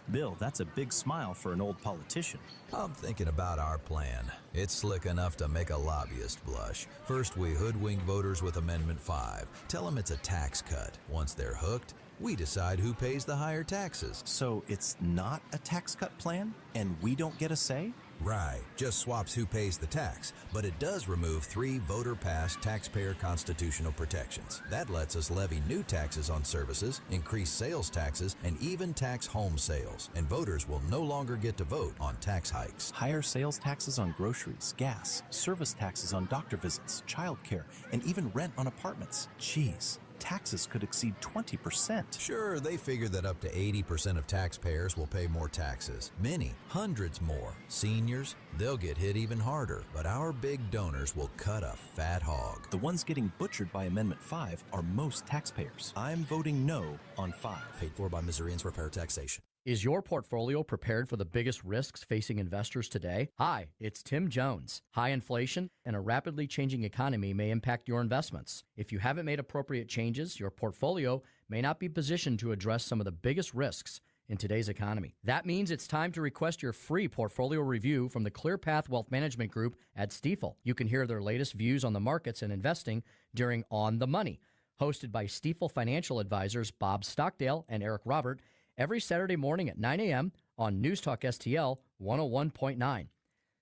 Bill, that's a big smile for an old politician. I'm thinking about our plan. It's slick enough to make a lobbyist blush. First, we hoodwink voters with Amendment 5. Tell them it's a tax cut. Once they're hooked, we decide who pays the higher taxes. So it's not a tax cut plan, and we don't get a say? Right, just swaps who pays the tax, but it does remove 3 voter-passed taxpayer constitutional protections. That lets us levy new taxes on services, increase sales taxes, and even tax home sales. And voters will no longer get to vote on tax hikes. Higher sales taxes on groceries, gas, service taxes on doctor visits, childcare, and even rent on apartments. Jeez. taxes could exceed 20%. Sure, they figure that up to 80% of taxpayers will pay more taxes. Many, hundreds more. Seniors, they'll get hit even harder. But our big donors will cut a fat hog. The ones getting butchered by Amendment 5 are most taxpayers. I'm voting no on 5. Paid for by Missourians for Fair Taxation. Is your portfolio prepared for the biggest risks facing investors today? Hi, it's Tim Jones. High inflation and a rapidly changing economy may impact your investments. If you haven't made appropriate changes, your portfolio may not be positioned to address some of the biggest risks in today's economy. That means it's time to request your free portfolio review from the ClearPath Wealth Management Group at Stifel. You can hear their latest views on the markets and investing during On the Money, hosted by Stifel financial advisors Bob Stockdale and Eric Robert, every Saturday morning at 9 a.m. on News Talk STL 101.9.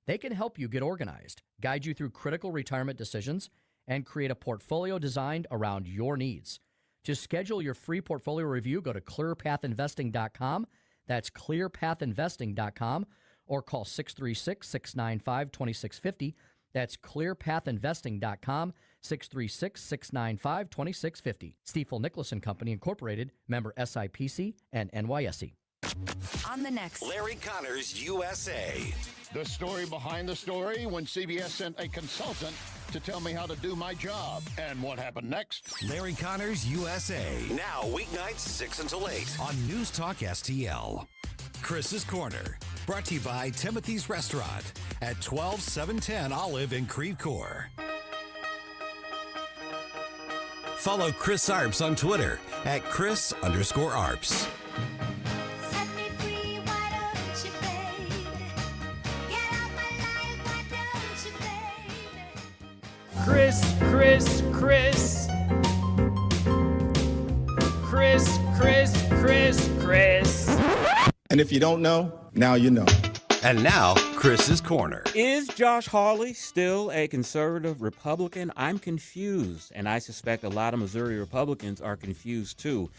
They can help you get organized, guide you through critical retirement decisions, and create a portfolio designed around your needs. To schedule your free portfolio review, go to clearpathinvesting.com. That's clearpathinvesting.com, or call 636-695-2650. That's clearpathinvesting.com, 636-695-2650. Stifel Nicholas & Company, Incorporated, member SIPC and NYSE. On the next, Larry Connors, USA. The story behind the story when CBS sent a consultant to tell me how to do my job. And what happened next? Larry Connors, USA. Now, weeknights 6 until 8 on News Talk STL. Chris's Corner, brought to you by Timothy's Restaurant at 12710 Olive in Creve Coeur. Follow Chris Arps on Twitter at Chris_Arps. Chris. And if you don't know, now you know. And now, Chris's Corner. Is Josh Hawley still a conservative Republican? I'm confused, and I suspect a lot of Missouri Republicans are confused too.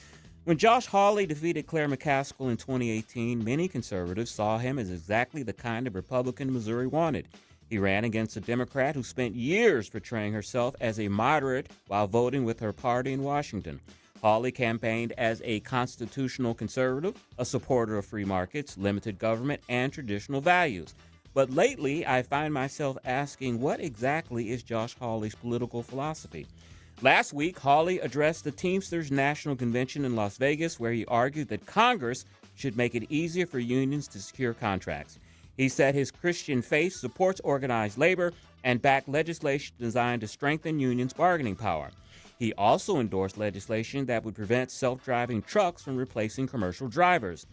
When Josh Hawley defeated Claire McCaskill in 2018, many conservatives saw him as exactly the kind of Republican Missouri wanted. He ran against a Democrat who spent years portraying herself as a moderate while voting with her party in Washington. Hawley campaigned as a constitutional conservative, a supporter of free markets, limited government, and traditional values. But lately, I find myself asking, what exactly is Josh Hawley's political philosophy? Last week, Hawley addressed the Teamsters National Convention in Las Vegas, where he argued that Congress should make it easier for unions to secure contracts. He said his Christian faith supports organized labor and backed legislation designed to strengthen unions' bargaining power. He also endorsed legislation that would prevent self-driving trucks from replacing commercial drivers.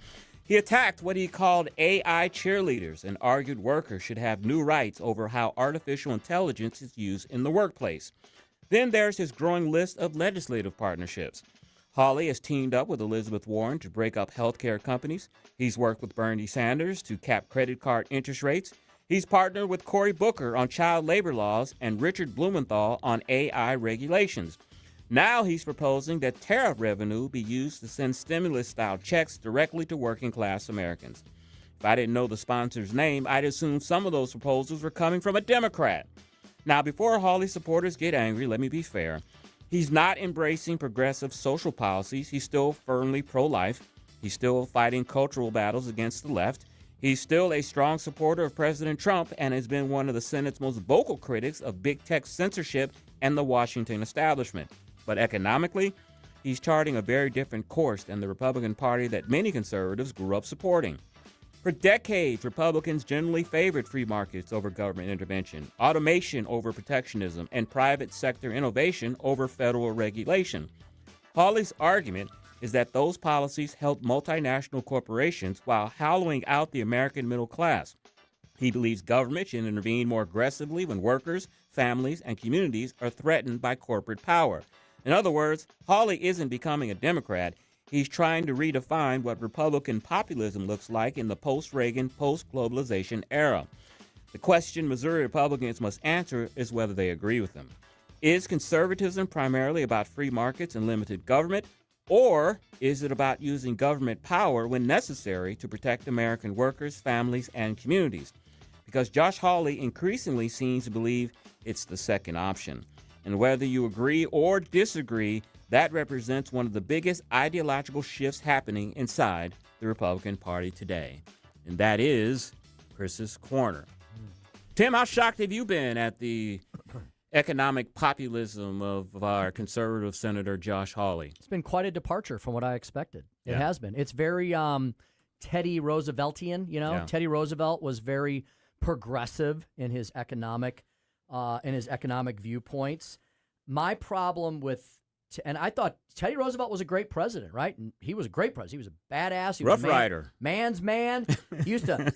He attacked what he called AI cheerleaders and argued workers should have new rights over how artificial intelligence is used in the workplace. Then there's his growing list of legislative partnerships. Hawley has teamed up with Elizabeth Warren to break up healthcare companies. He's worked with Bernie Sanders to cap credit card interest rates. He's partnered with Cory Booker on child labor laws and Richard Blumenthal on AI regulations. Now he's proposing that tariff revenue be used to send stimulus-style checks directly to working-class Americans. If I didn't know the sponsor's name, I'd assume some of those proposals were coming from a Democrat. Now, before Hawley supporters get angry, let me be fair. He's not embracing progressive social policies. He's still firmly pro-life. He's still fighting cultural battles against the left. He's still a strong supporter of President Trump and has been one of the Senate's most vocal critics of big tech censorship and the Washington establishment. But economically, he's charting a very different course than the Republican Party that many conservatives grew up supporting. For decades, Republicans generally favored free markets over government intervention, automation over protectionism, and private sector innovation over federal regulation. Hawley's argument is that those policies help multinational corporations while hollowing out the American middle class. He believes government should intervene more aggressively when workers, families, and communities are threatened by corporate power. In other words, Hawley isn't becoming a Democrat. He's trying to redefine what Republican populism looks like in the post-Reagan, post-globalization era. The question Missouri Republicans must answer is whether they agree with him. Is conservatism primarily about free markets and limited government, or is it about using government power when necessary to protect American workers, families, and communities? Because Josh Hawley increasingly seems to believe it's the second option. And whether you agree or disagree, That represents one of the biggest ideological shifts happening inside the Republican Party today. And that is Chris's Corner. Tim, how shocked have you been at the economic populism of our conservative Senator Josh Hawley? It's been quite a departure from what I expected. It Yeah. has been. It's very Teddy Rooseveltian, you know? Yeah. Teddy Roosevelt was very progressive in his economic viewpoints. My problem with and I thought Teddy Roosevelt was a great president, right? And he was a great president. He was a badass. He was Rough Rider. Man's man. He used to,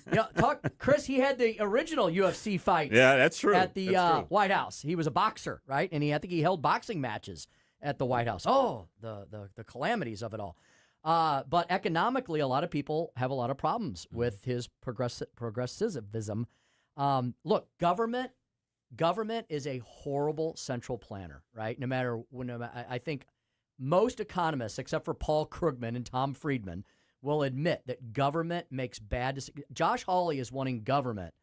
Chris, he had the original UFC fight. Yeah, that's true. At the That's true. White House. He was a boxer, right? And I think he held boxing matches at the White House. Oh, the calamities of it all. But economically, a lot of people have a lot of problems with his progressivism. Look, government is a horrible central planner, right? No matter I think most economists, except for Paul Krugman and Tom Friedman, will admit that government makes bad decisions. Josh Hawley is wanting government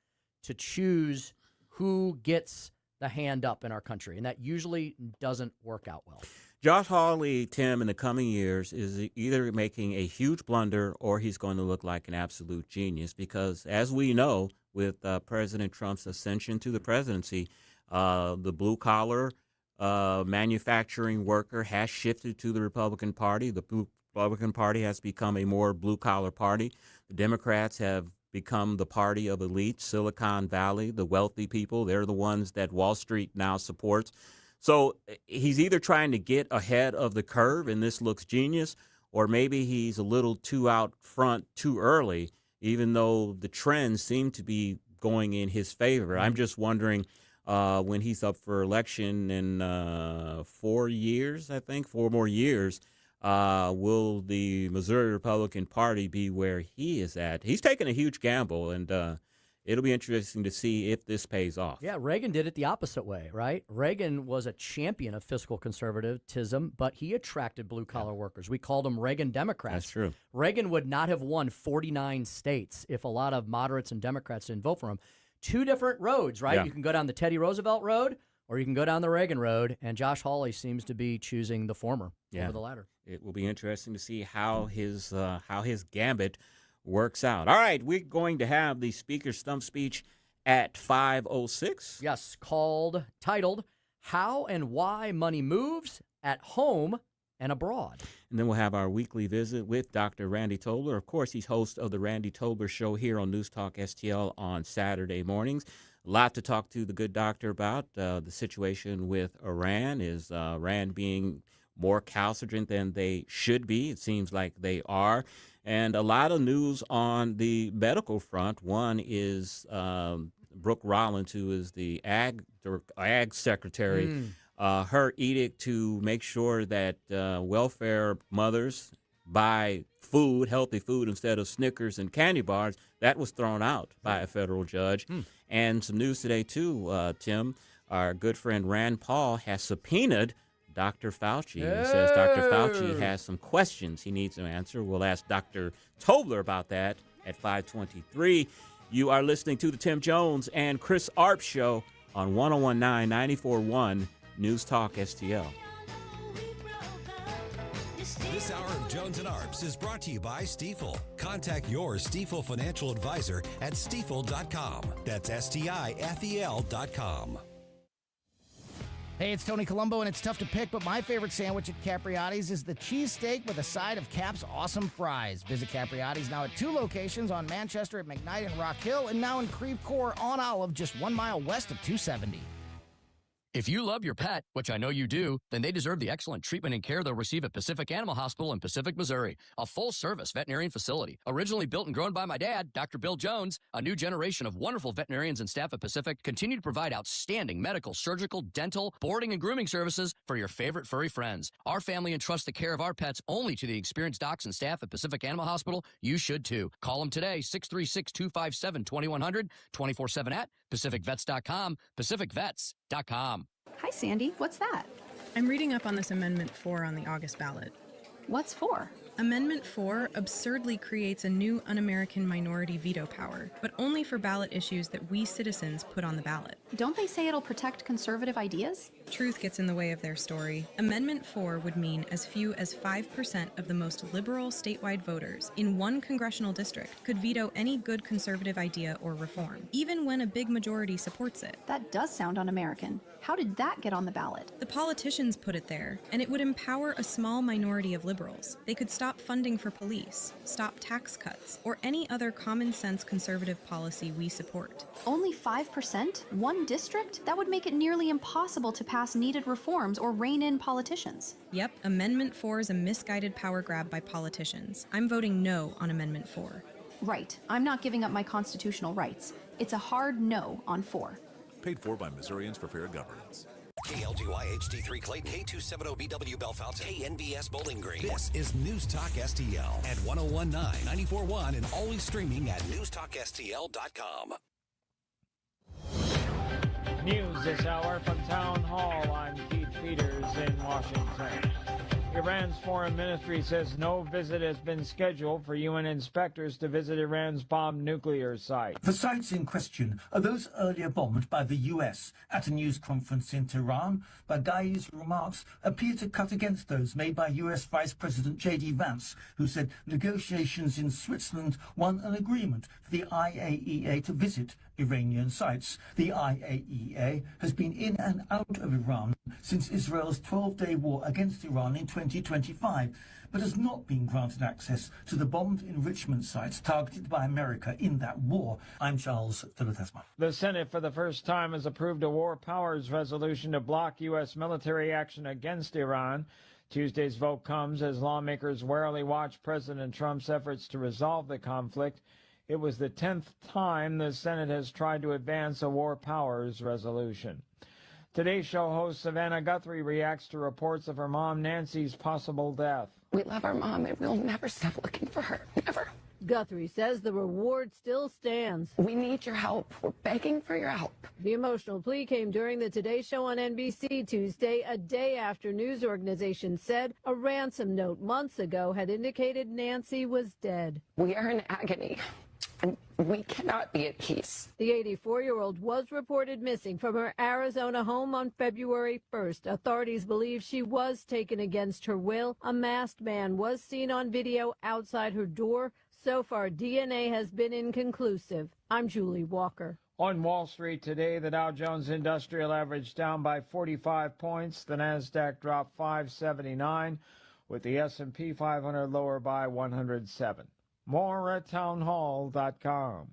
to choose who gets the hand up in our country, and that usually doesn't work out well. Josh Hawley, Tim, in the coming years is either making a huge blunder or he's going to look like an absolute genius because, as we know, with President Trump's ascension to the presidency, the blue-collar manufacturing worker has shifted to the Republican Party. The Republican Party has become a more blue-collar party. The Democrats have become the party of elite, Silicon Valley, the wealthy people. They're the ones that Wall Street now supports. So he's either trying to get ahead of the curve, and this looks genius, or maybe he's a little too out front too early, even though the trends seem to be going in his favor. I'm just wondering when he's up for election in 4 years, I think, 4 more years, will the Missouri Republican Party be where he is at? He's taking a huge gamble, and it'll be interesting to see if this pays off. Yeah, Reagan did it the opposite way, right? Reagan was a champion of fiscal conservatism, but he attracted blue-collar workers. We called them Reagan Democrats. That's true. Reagan would not have won 49 states if a lot of moderates and Democrats didn't vote for him. 2 different roads, right? Yeah. You can go down the Teddy Roosevelt road, or you can go down the Reagan road, and Josh Hawley seems to be choosing the former over the latter. It will be interesting to see how his gambit works out. All right, we're going to have the Speaker Stump Speech at 5:06. Yes, titled, How and Why Money Moves at Home and Abroad. And then we'll have our weekly visit with Dr. Randy Tobler. Of course, he's host of the Randy Tobler Show here on News Talk STL on Saturday mornings. A lot to talk to the good doctor about. The situation with Iran. Is Iran being more recalcitrant than they should be? It seems like they are. And a lot of news on the medical front. One is Brooke Rollins, who is the ag secretary, her edict to make sure that welfare mothers buy food, healthy food, instead of Snickers and candy bars, that was thrown out by a federal judge. And some news today, too, Tim. Our good friend Rand Paul has subpoenaed Dr. Fauci. He says Dr. Fauci has some questions he needs to answer. We'll ask Dr. Tobler about that at 5:23. You are listening to the Tim Jones and Chris Arps Show on 101.9 94.1 News Talk STL. This hour of Jones and Arps is brought to you by Stifel. Contact your Stifel financial advisor at stifel.com. That's STIFEL.com. Hey, it's Tony Colombo, and it's tough to pick, but my favorite sandwich at Capriati's is the cheesesteak with a side of Cap's awesome fries. Visit Capriati's now at 2 locations on Manchester at McKnight and Rock Hill, and now in Creve Coeur on Olive, just 1 mile west of 270. If you love your pet, which I know you do, then they deserve the excellent treatment and care they'll receive at Pacific Animal Hospital in Pacific, Missouri, a full-service veterinarian facility. Originally built and grown by my dad, Dr. Bill Jones, a new generation of wonderful veterinarians and staff at Pacific continue to provide outstanding medical, surgical, dental, boarding, and grooming services for your favorite furry friends. Our family entrusts the care of our pets only to the experienced docs and staff at Pacific Animal Hospital. You should too. Call them today, 636-257-2100, 24/7 at PacificVets.com, PacificVets.com. Hi, Sandy. What's that? I'm reading up on this Amendment 4 on the August ballot. What's for? Amendment 4 absurdly creates a new un-American minority veto power, but only for ballot issues that we citizens put on the ballot. Don't they say it'll protect conservative ideas? Truth gets in the way of their story. Amendment 4 would mean as few as 5% of the most liberal statewide voters in one congressional district could veto any good conservative idea or reform, even when a big majority supports it. That does sound un-American. How did that get on the ballot? The politicians put it there, and it would empower a small minority of liberals. They could stop funding for police, stop tax cuts, or any other common sense conservative policy we support. Only 5%? One district? That would make it nearly impossible to pass needed reforms or rein in politicians. Yep, Amendment 4 is a misguided power grab by politicians. I'm voting no on Amendment 4. Right. I'm not giving up my constitutional rights. It's a hard no on 4. Paid for by Missourians for Fair Governance. KLGY HD3 Clayton, K270BW Bellefontaine, KNBS Bowling Green. This is News Talk STL at 1019, 94.1, and always streaming at newstalkstl.com. News this hour from Town Hall. I'm Keith Peters in Washington. Iran's foreign ministry says no visit has been scheduled for UN inspectors to visit Iran's bombed nuclear site. The sites in question are those earlier bombed by the US. At a news conference in Tehran, Baghai's remarks appear to cut against those made by US Vice President J.D. Vance, who said negotiations in Switzerland won an agreement for the IAEA to visit Iranian sites. The IAEA has been in and out of Iran since Israel's 12-day war against Iran in 2025, but has not been granted access to the bombed enrichment sites targeted by America in that war. I'm Charles de la Tesma. The Senate, for the first time, has approved a war powers resolution to block U.S. military action against Iran. Tuesday's vote comes as lawmakers warily watch President Trump's efforts to resolve the conflict. It was the 10th time the Senate has tried to advance a war powers resolution. Today's show host Savannah Guthrie reacts to reports of her mom Nancy's possible death. We love our mom and we'll never stop looking for her. Never. Guthrie says the reward still stands. We need your help. We're begging for your help. The emotional plea came during the Today Show on NBC Tuesday, a day after news organizations said a ransom note months ago had indicated Nancy was dead. We are in agony. And we cannot be at peace. The 84-year-old was reported missing from her Arizona home on February 1st. Authorities believe she was taken against her will. A masked man was seen on video outside her door. So far, DNA has been inconclusive. I'm Julie Walker. On Wall Street today, the Dow Jones Industrial Average down by 45 points. The Nasdaq dropped 579, with the S&P 500 lower by 107. More at townhall.com.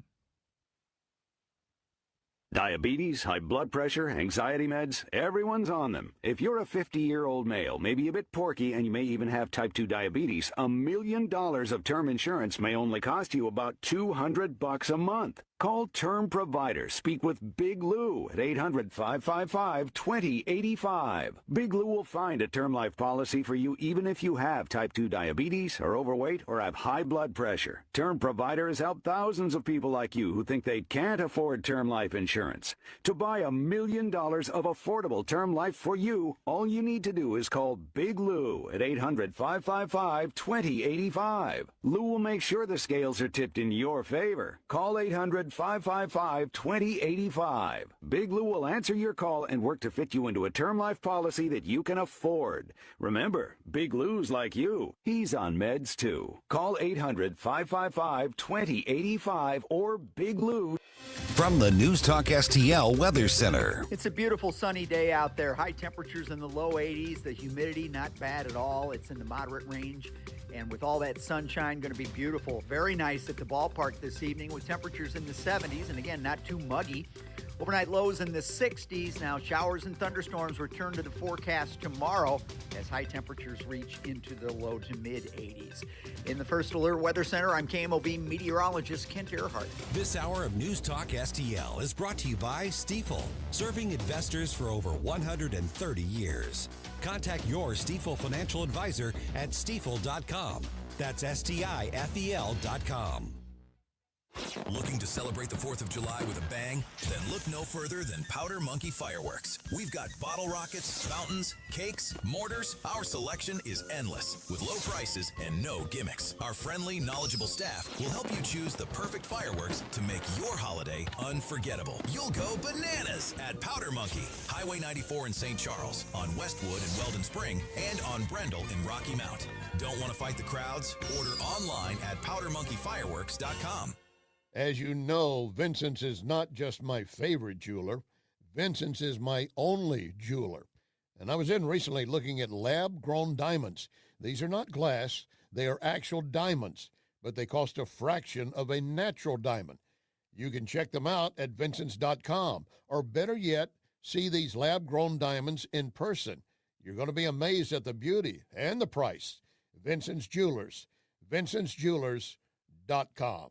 Diabetes, high blood pressure, anxiety meds, everyone's on them. If you're a 50-year-old male, maybe a bit porky, and you may even have type 2 diabetes, $1 million of term insurance may only cost you about $200 a month. Call Term Provider. Speak with Big Lou at 800-555-2085. Big Lou will find a term life policy for you even if you have type 2 diabetes, are overweight, or have high blood pressure. Term Provider has helped thousands of people like you who think they can't afford term life insurance. To buy $1 million of affordable term life for you, all you need to do is call Big Lou at 800-555-2085. Lou will make sure the scales are tipped in your favor. Call 800-555-2085. Big Lou will answer your call and work to fit you into a term life policy that you can afford. Remember, Big Lou's like you. He's on meds too. Call 800-555-2085 or Big Lou. From the News Talk STL Weather Center. It's a beautiful sunny day out there. High temperatures in the low 80s. The humidity not bad at all. It's in the moderate range. And with all that sunshine, going to be beautiful. Very nice at the ballpark this evening with temperatures in the 70s. And again, not too muggy. Overnight lows in the 60s. Now showers and thunderstorms return to the forecast tomorrow as high temperatures reach into the low to mid 80s. In the First Alert Weather Center, I'm KMOV meteorologist Kent Earhart. This hour of News Talk STL is brought to you by Stifel, serving investors for over 130 years. Contact your Stifel financial advisor at stifel.com. That's STIFEL.com. Looking to celebrate the 4th of July with a bang? Then look no further than Powder Monkey Fireworks. We've got bottle rockets, fountains, cakes, mortars. Our selection is endless with low prices and no gimmicks. Our friendly, knowledgeable staff will help you choose the perfect fireworks to make your holiday unforgettable. You'll go bananas at Powder Monkey, Highway 94 in St. Charles, on Westwood in Weldon Spring, and on Brendel in Rocky Mount. Don't want to fight the crowds? Order online at powdermonkeyfireworks.com. As you know, Vincent's is not just my favorite jeweler. Vincent's is my only jeweler. And I was in recently looking at lab-grown diamonds. These are not glass. They are actual diamonds, but they cost a fraction of a natural diamond. You can check them out at vincents.com, or better yet, see these lab-grown diamonds in person. You're going to be amazed at the beauty and the price. Vincent's Jewelers, vincentsjewelers.com.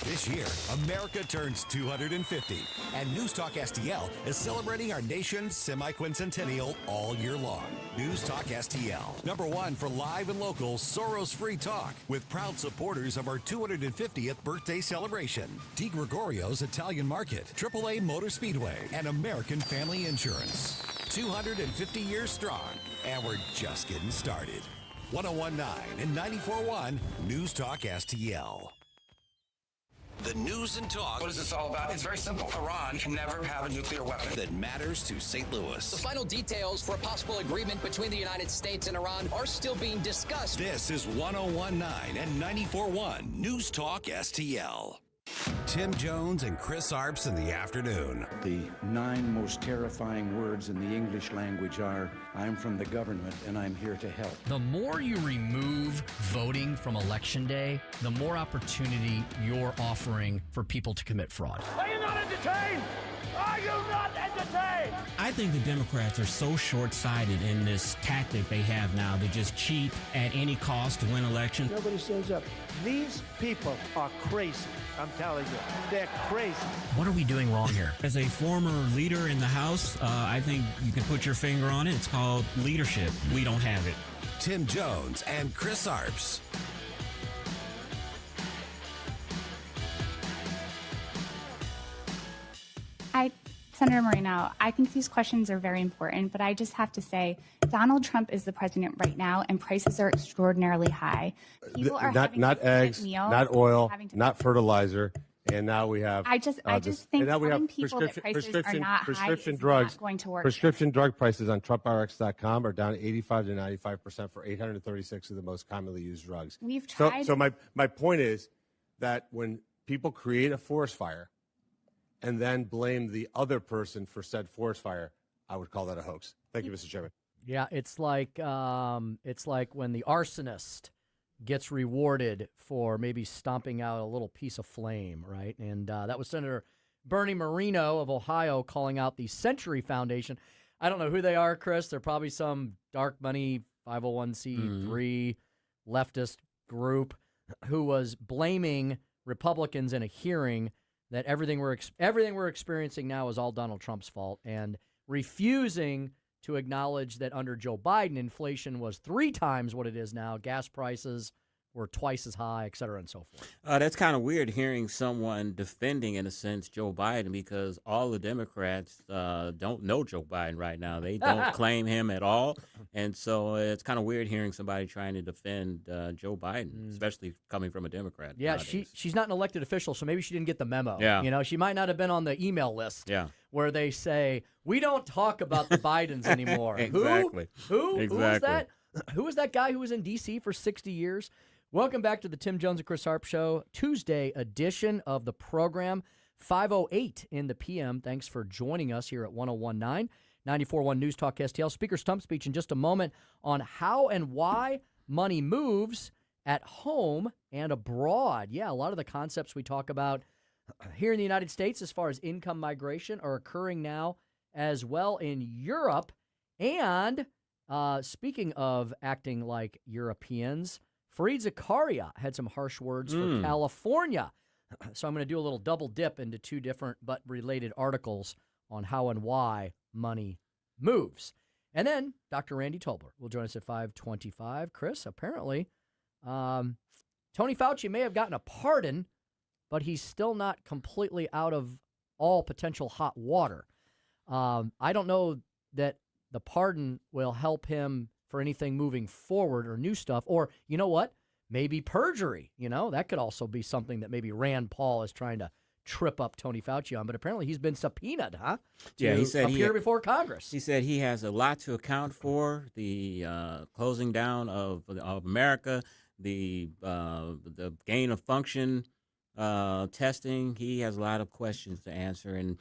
This year, America turns 250, and News Talk STL is celebrating our nation's semi-quincentennial all year long. News Talk STL, #1 for live and local Soros-free talk, with proud supporters of our 250th birthday celebration. Di Gregorio's Italian Market, AAA Motor Speedway, and American Family Insurance. 250 years strong, and we're just getting started. 1019 and 94.1 News Talk STL. The news and talk. What is this all about? It's very simple. Iran can never have a nuclear weapon. That matters to St. Louis. The final details for a possible agreement between the United States and Iran are still being discussed. This is 1019 and 94.1 News Talk STL. Tim Jones and Chris Arps in the afternoon. The 9 most terrifying words in the English language are, I'm from the government and I'm here to help. The more you remove voting from Election Day, the more opportunity you're offering for people to commit fraud. Are you not entertained? Are you not entertained? I think the Democrats are so short-sighted in this tactic they have now to just cheat at any cost to win elections. Nobody shows up. These people are crazy. I'm telling you, they're crazy. What are we doing wrong here? As a former leader in the House, I think you can put your finger on it. It's called leadership. We don't have it. Tim Jones and Chris Arps. Senator Moreno, I think these questions are very important, but I just have to say Donald Trump is the president right now, and prices are extraordinarily high. People are not eggs, not oil, not fertilizer, and now we have. I just think telling people that prices are not high is not going to work. Prescription drug prices on TrumpRx.com are down 85 to 95% for 836 of the most commonly used drugs. We've tried. So my point is that when people create a forest fire and then blame the other person for said forest fire, I would call that a hoax. Thank you, Mr. Chairman. Yeah, it's like when the arsonist gets rewarded for maybe stomping out a little piece of flame, right? And that was Senator Bernie Moreno of Ohio calling out the Century Foundation. I don't know who they are, Chris. They're probably some dark money 501c3 leftist group who was blaming Republicans in a hearing that everything we're experiencing now is all Donald Trump's fault, and refusing to acknowledge that under Joe Biden, inflation was 3 times what it is now. Gas prices were twice as high, et cetera, and so forth. That's kind of weird hearing someone defending, in a sense, Joe Biden, because all the Democrats don't know Joe Biden right now. They don't claim him at all. And so it's kind of weird hearing somebody trying to defend Joe Biden, especially coming from a Democrat. Yeah, she's not an elected official, so maybe she didn't get the memo. Yeah. You know, she might not have been on the email list. Yeah. Where they say, we don't talk about the Bidens anymore. Exactly. Who? Exactly. Who was that? Who was that guy who was in D.C. for 60 years? Welcome back to the Tim Jones and Chris Arp Show, Tuesday edition of the program, 5:08 in the p.m. Thanks for joining us here at 1019, 94.1 News Talk STL. Speaker Stump Speech in just a moment on how and why money moves at home and abroad. Yeah, a lot of the concepts we talk about here in the United States as far as income migration are occurring now as well in Europe. And speaking of acting like Europeans, Fareed Zakaria had some harsh words for California. So I'm going to do a little double dip into 2 different but related articles on how and why money moves. And then Dr. Randy Tobler will join us at 5:25. Chris, apparently, Tony Fauci may have gotten a pardon, but he's still not completely out of all potential hot water. I don't know that the pardon will help him for anything moving forward or new stuff. Or, you know what? Maybe perjury. That could also be something that maybe Rand Paul is trying to trip up Tony Fauci on. But apparently he's been subpoenaed, Yeah, he said appear before Congress. He said he has a lot to account for, the closing down of America, the gain of function testing. He has a lot of questions to answer. And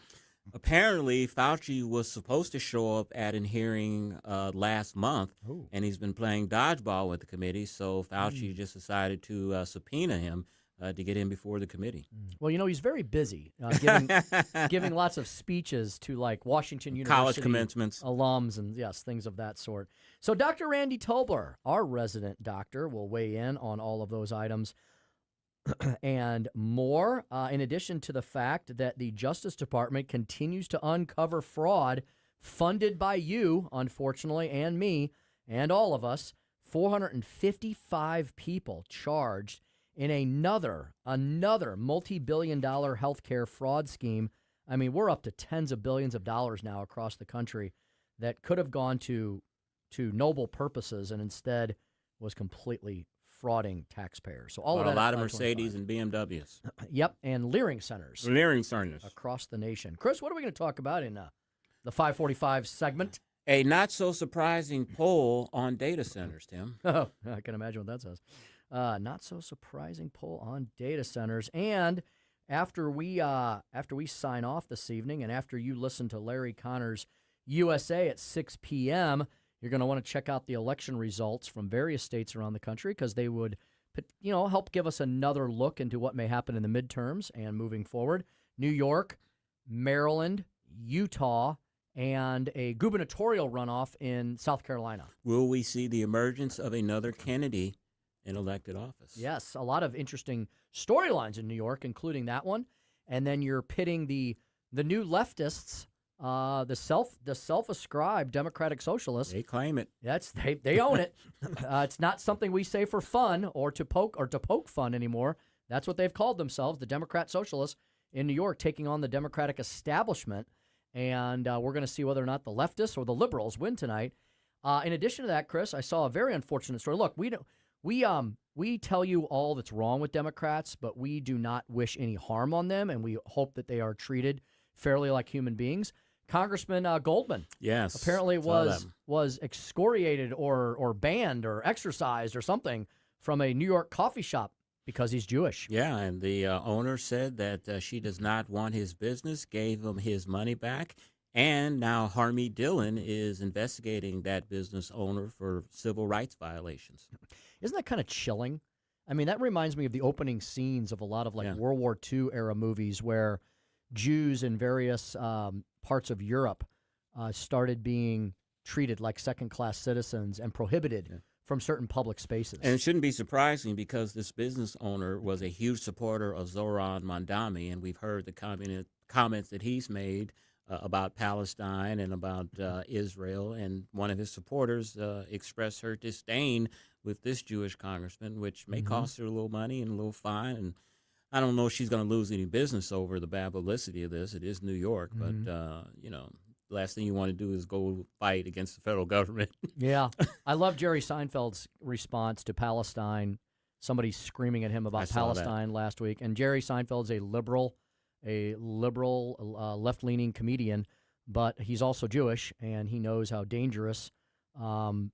apparently Fauci was supposed to show up at a hearing last month, and he's been playing dodgeball with the committee. So Fauci just decided to subpoena him to get him before the committee. Well, he's very busy giving lots of speeches to like Washington University college commencements, alums, and yes, things of that sort. So Dr. Randy Tobler, our resident doctor, will weigh in on all of those items and more, in addition to the fact that the Justice Department continues to uncover fraud funded by you, unfortunately, and me, and all of us. 455 people charged in another multi-billion-dollar healthcare fraud scheme. I mean, we're up to tens of billions of dollars now across the country that could have gone to noble purposes and instead was completely frauding taxpayers. So all of that, a lot of Mercedes and BMWs. Yep, and Leering centers. Across the nation. Chris, what are we going to talk about in the 545 segment? A not-so-surprising poll on data centers, Tim. Oh, I can imagine what that says. Not-so-surprising poll on data centers. And after we sign off this evening and after you listen to Larry Connor's USA at 6 p.m., you're going to want to check out the election results from various states around the country because they would, help give us another look into what may happen in the midterms and moving forward. New York, Maryland, Utah, and a gubernatorial runoff in South Carolina. Will we see the emergence of another Kennedy in elected office? Yes, a lot of interesting storylines in New York, including that one. And then you're pitting the new leftists, the self-ascribed Democratic Socialists. They claim it. They own it. It's not something we say for fun or to poke fun anymore. That's what they've called themselves, the Democrat Socialists in New York, taking on the Democratic establishment. And we're going to see whether or not the leftists or the liberals win tonight. In addition to that, Chris, I saw a very unfortunate story. Look, we tell you all that's wrong with Democrats, but we do not wish any harm on them, and we hope that they are treated fairly like human beings. Congressman Goldman, yes, apparently was excoriated or banned or exorcised or something from a New York coffee shop because he's Jewish. Yeah, and the owner said that she does not want his business, gave him his money back, and now Harmy Dillon is investigating that business owner for civil rights violations. Isn't that kind of chilling? I mean, that reminds me of the opening scenes of a lot of World War II era movies where Jews in various parts of Europe started being treated like second-class citizens and prohibited from certain public spaces. And it shouldn't be surprising because this business owner was a huge supporter of Zoran Mandami, and we've heard the comments that he's made about Palestine and about Israel, and one of his supporters expressed her disdain with this Jewish congressman, which may cost her a little money and a little fine. And I don't know if she's going to lose any business over the bad publicity of this. It is New York, but, the last thing you want to do is go fight against the federal government. Yeah. I love Jerry Seinfeld's response to Palestine. Somebody screaming at him about Palestine last week. And Jerry Seinfeld's a liberal left-leaning comedian, but he's also Jewish, and he knows how dangerous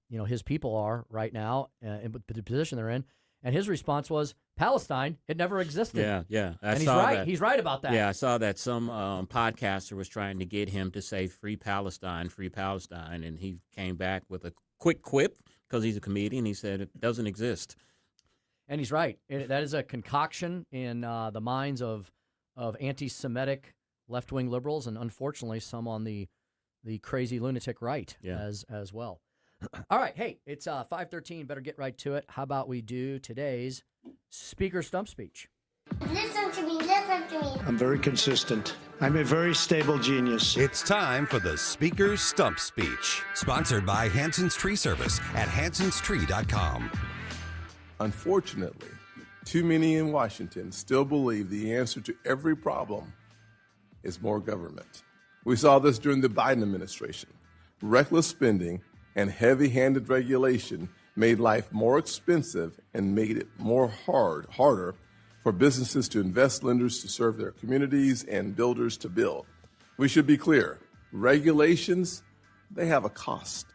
his people are right now in the position they're in. And his response was, Palestine, it never existed. Yeah. And he's right. He's right about that. Yeah, I saw that some podcaster was trying to get him to say free Palestine, and he came back with a quick quip because he's a comedian. He said it doesn't exist. And he's right. That is a concoction in the minds of anti-Semitic left-wing liberals, and unfortunately some on the crazy lunatic right as well. All right, hey, it's 5:13. Better get right to it. How about we do today's Speaker Stump Speech? Listen to me, listen to me. I'm very consistent. I'm a very stable genius. It's time for the Speaker's Stump Speech, sponsored by Hanson's Tree Service at hansonstree.com. Unfortunately, too many in Washington still believe the answer to every problem is more government. We saw this during the Biden administration. Reckless spending and heavy-handed regulation made life more expensive and made it harder for businesses to invest, lenders to serve their communities, and builders to build. We should be clear, regulations, they have a cost.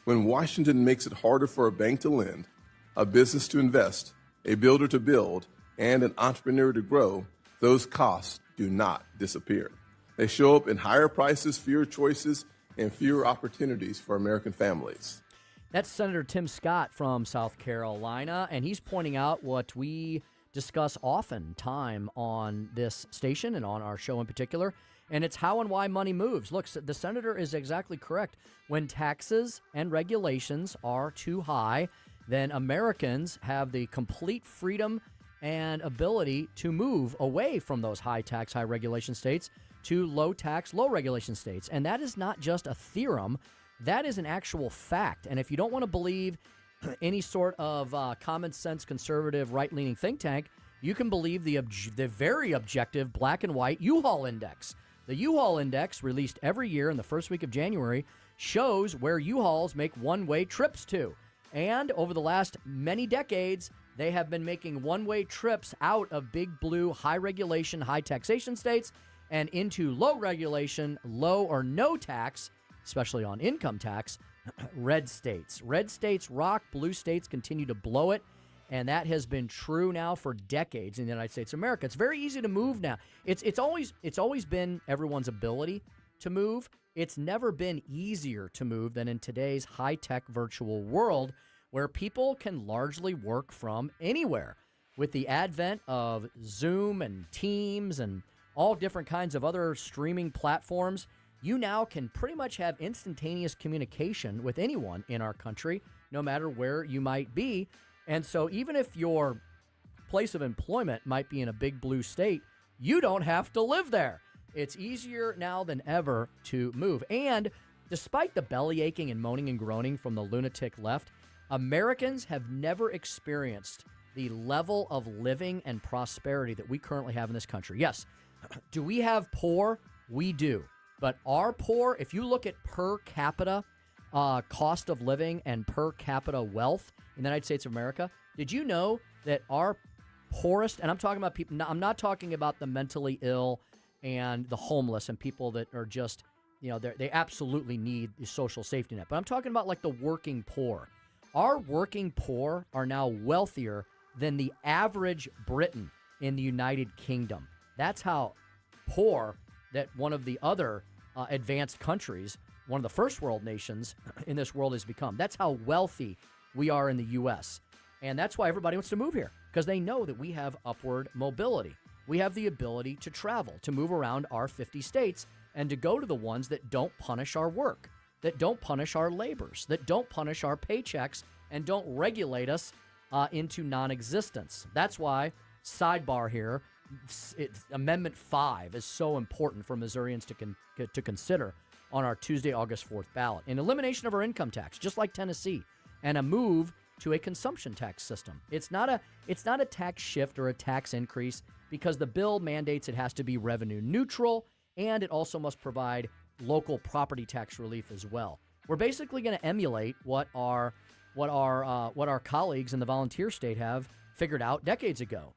When Washington makes it harder for a bank to lend, a business to invest, a builder to build, and an entrepreneur to grow, those costs do not disappear. They show up in higher prices, fewer choices, and fewer opportunities for American families. That's Senator Tim Scott from South Carolina, and he's pointing out what we discuss often time on this station and on our show in particular, and it's how and why money moves. Look, the senator is exactly correct. When taxes and regulations are too high, then Americans have the complete freedom and ability to move away from those high tax, high regulation states to low tax, low regulation states. And that is not just a theorem. That is an actual fact. And if you don't want to believe any sort of common sense, conservative, right-leaning think tank, you can believe the very objective black and white U-Haul Index. The U-Haul Index, released every year in the first week of January, shows where U-Hauls make one-way trips to. And over the last many decades, they have been making one-way trips out of big blue, high regulation, high taxation states and into low regulation, low or no tax, especially on income tax, red states. Red states rock, blue states continue to blow it, and that has been true now for decades in the United States of America. It's very easy to move now. It's always been everyone's ability to move. It's never been easier to move than in today's high-tech virtual world where people can largely work from anywhere. With the advent of Zoom and Teams and all different kinds of other streaming platforms, you now can pretty much have instantaneous communication with anyone in our country, no matter where you might be. And so even if your place of employment might be in a big blue state, you don't have to live there. It's easier now than ever to move. And despite the belly aching and moaning and groaning from the lunatic left, Americans have never experienced the level of living and prosperity that we currently have in this country. Yes, do we have poor? We do. But our poor, if you look at per capita cost of living and per capita wealth in the United States of America, did you know that our poorest, and I'm talking about people, I'm not talking about the mentally ill and the homeless and people that are just, they absolutely need the social safety net. But I'm talking about like the working poor. Our working poor are now wealthier than the average Briton in the United Kingdom. That's how poor that one of the other advanced countries, one of the first world nations in this world has become. That's how wealthy we are in the U.S. And that's why everybody wants to move here, because they know that we have upward mobility. We have the ability to travel, to move around our 50 states, and to go to the ones that don't punish our work, that don't punish our labors, that don't punish our paychecks, and don't regulate us into non-existence. That's why, sidebar here, Amendment 5 is so important for Missourians to consider on our Tuesday, August 4th ballot. An elimination of our income tax, just like Tennessee, and a move to a consumption tax system. It's not a tax shift or a tax increase because the bill mandates it has to be revenue neutral, and it also must provide local property tax relief as well. We're basically going to emulate what our colleagues in the volunteer state have figured out decades ago.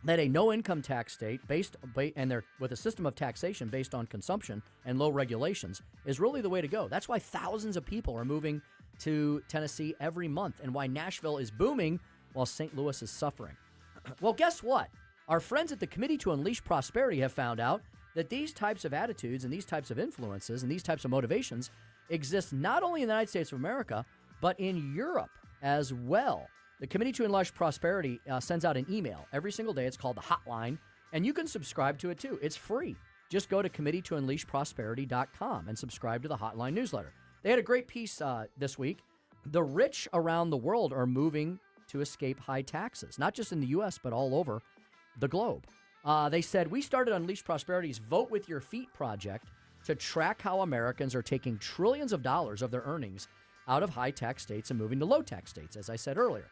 That a no-income tax state with a system of taxation based on consumption and low regulations is really the way to go. That's why thousands of people are moving to Tennessee every month and why Nashville is booming while St. Louis is suffering. Well, guess what? Our friends at the Committee to Unleash Prosperity have found out that these types of attitudes and these types of influences and these types of motivations exist not only in the United States of America, but in Europe as well. The Committee to Unleash Prosperity sends out an email every single day. It's called the Hotline, and you can subscribe to it too. It's free. Just go to committeetounleashprosperity.com and subscribe to the Hotline newsletter. They had a great piece this week. The rich around the world are moving to escape high taxes, not just in the U.S., but all over the globe. They said, we started Unleash Prosperity's Vote With Your Feet project to track how Americans are taking trillions of dollars of their earnings out of high tax states and moving to low tax states, as I said earlier.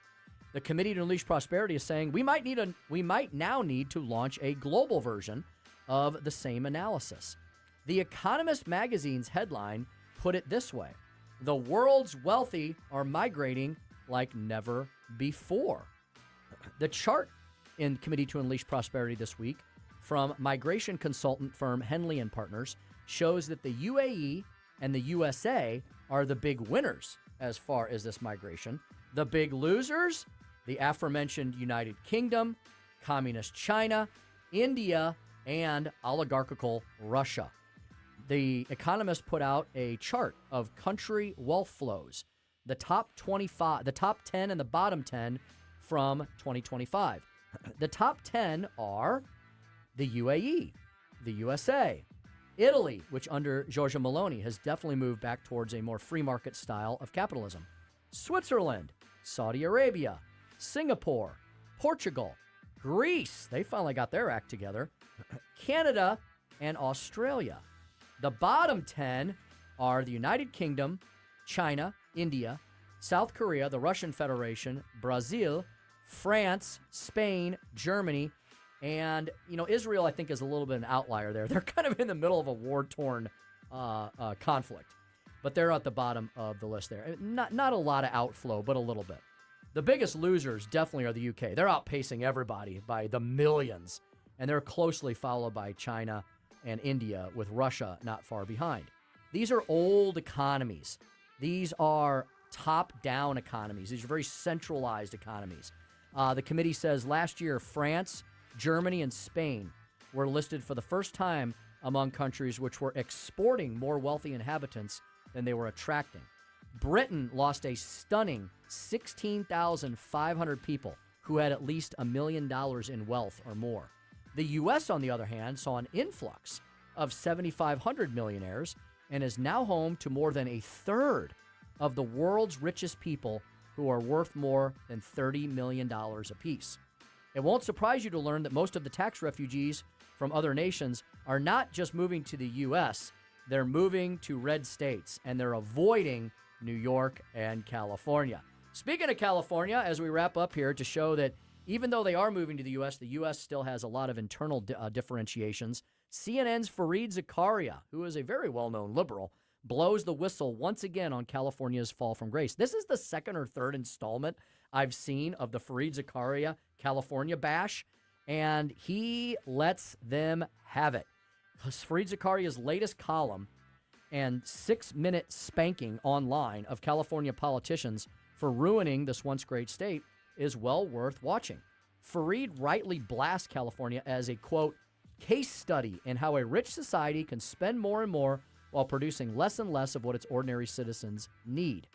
The Committee to Unleash Prosperity is saying we might now need to launch a global version of the same analysis. The Economist magazine's headline put it this way: the world's wealthy are migrating like never before. The chart in Committee to Unleash Prosperity this week from migration consultant firm Henley & Partners shows that the UAE and the USA are the big winners as far as this migration. The big losers, the aforementioned United Kingdom, Communist China, India, and oligarchical Russia. The Economist put out a chart of country wealth flows, the top 25, the top 10 and the bottom 10 from 2025. The top 10 are the UAE, the USA, Italy, which under Giorgia Meloni has definitely moved back towards a more free market style of capitalism, Switzerland, Saudi Arabia, Singapore, Portugal, Greece, they finally got their act together, Canada, and Australia. The bottom 10 are the United Kingdom, China, India, South Korea, the Russian Federation, Brazil, France, Spain, Germany, and, Israel, I think, is a little bit an outlier there. They're kind of in the middle of a war-torn conflict, but they're at the bottom of the list there. Not a lot of outflow, but a little bit. The biggest losers definitely are the UK. They're outpacing everybody by the millions, and they're closely followed by China and India, with Russia not far behind. These are old economies. These are top-down economies. These are very centralized economies. The committee says last year, France, Germany, and Spain were listed for the first time among countries which were exporting more wealthy inhabitants than they were attracting. Britain lost a stunning 16,500 people who had at least $1 million in wealth or more. The U.S., on the other hand, saw an influx of 7,500 millionaires and is now home to more than a third of the world's richest people who are worth more than $30 million apiece. It won't surprise you to learn that most of the tax refugees from other nations are not just moving to the U.S., they're moving to red states, and they're avoiding New York and California. Speaking of California, as we wrap up here, to show that even though they are moving to the U.S. still has a lot of internal differentiations. CNN's Fareed Zakaria, who is a very well-known liberal, blows the whistle once again on California's fall from grace. This is the second or third installment I've seen of the Fareed Zakaria California bash, and he lets them have it. Fareed Zakaria's latest column and 6-minute spanking online of California politicians for ruining this once great state is well worth watching. Fareed rightly blasts California as a, quote, case study in how a rich society can spend more and more while producing less and less of what its ordinary citizens need.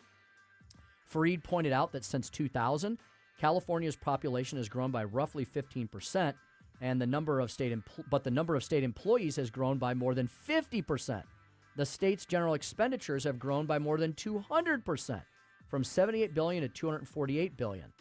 Fareed pointed out that since 2000, California's population has grown by roughly 15%, and the number of state employees has grown by more than 50%. The state's general expenditures have grown by more than 200%, from $78 billion to $248 billion.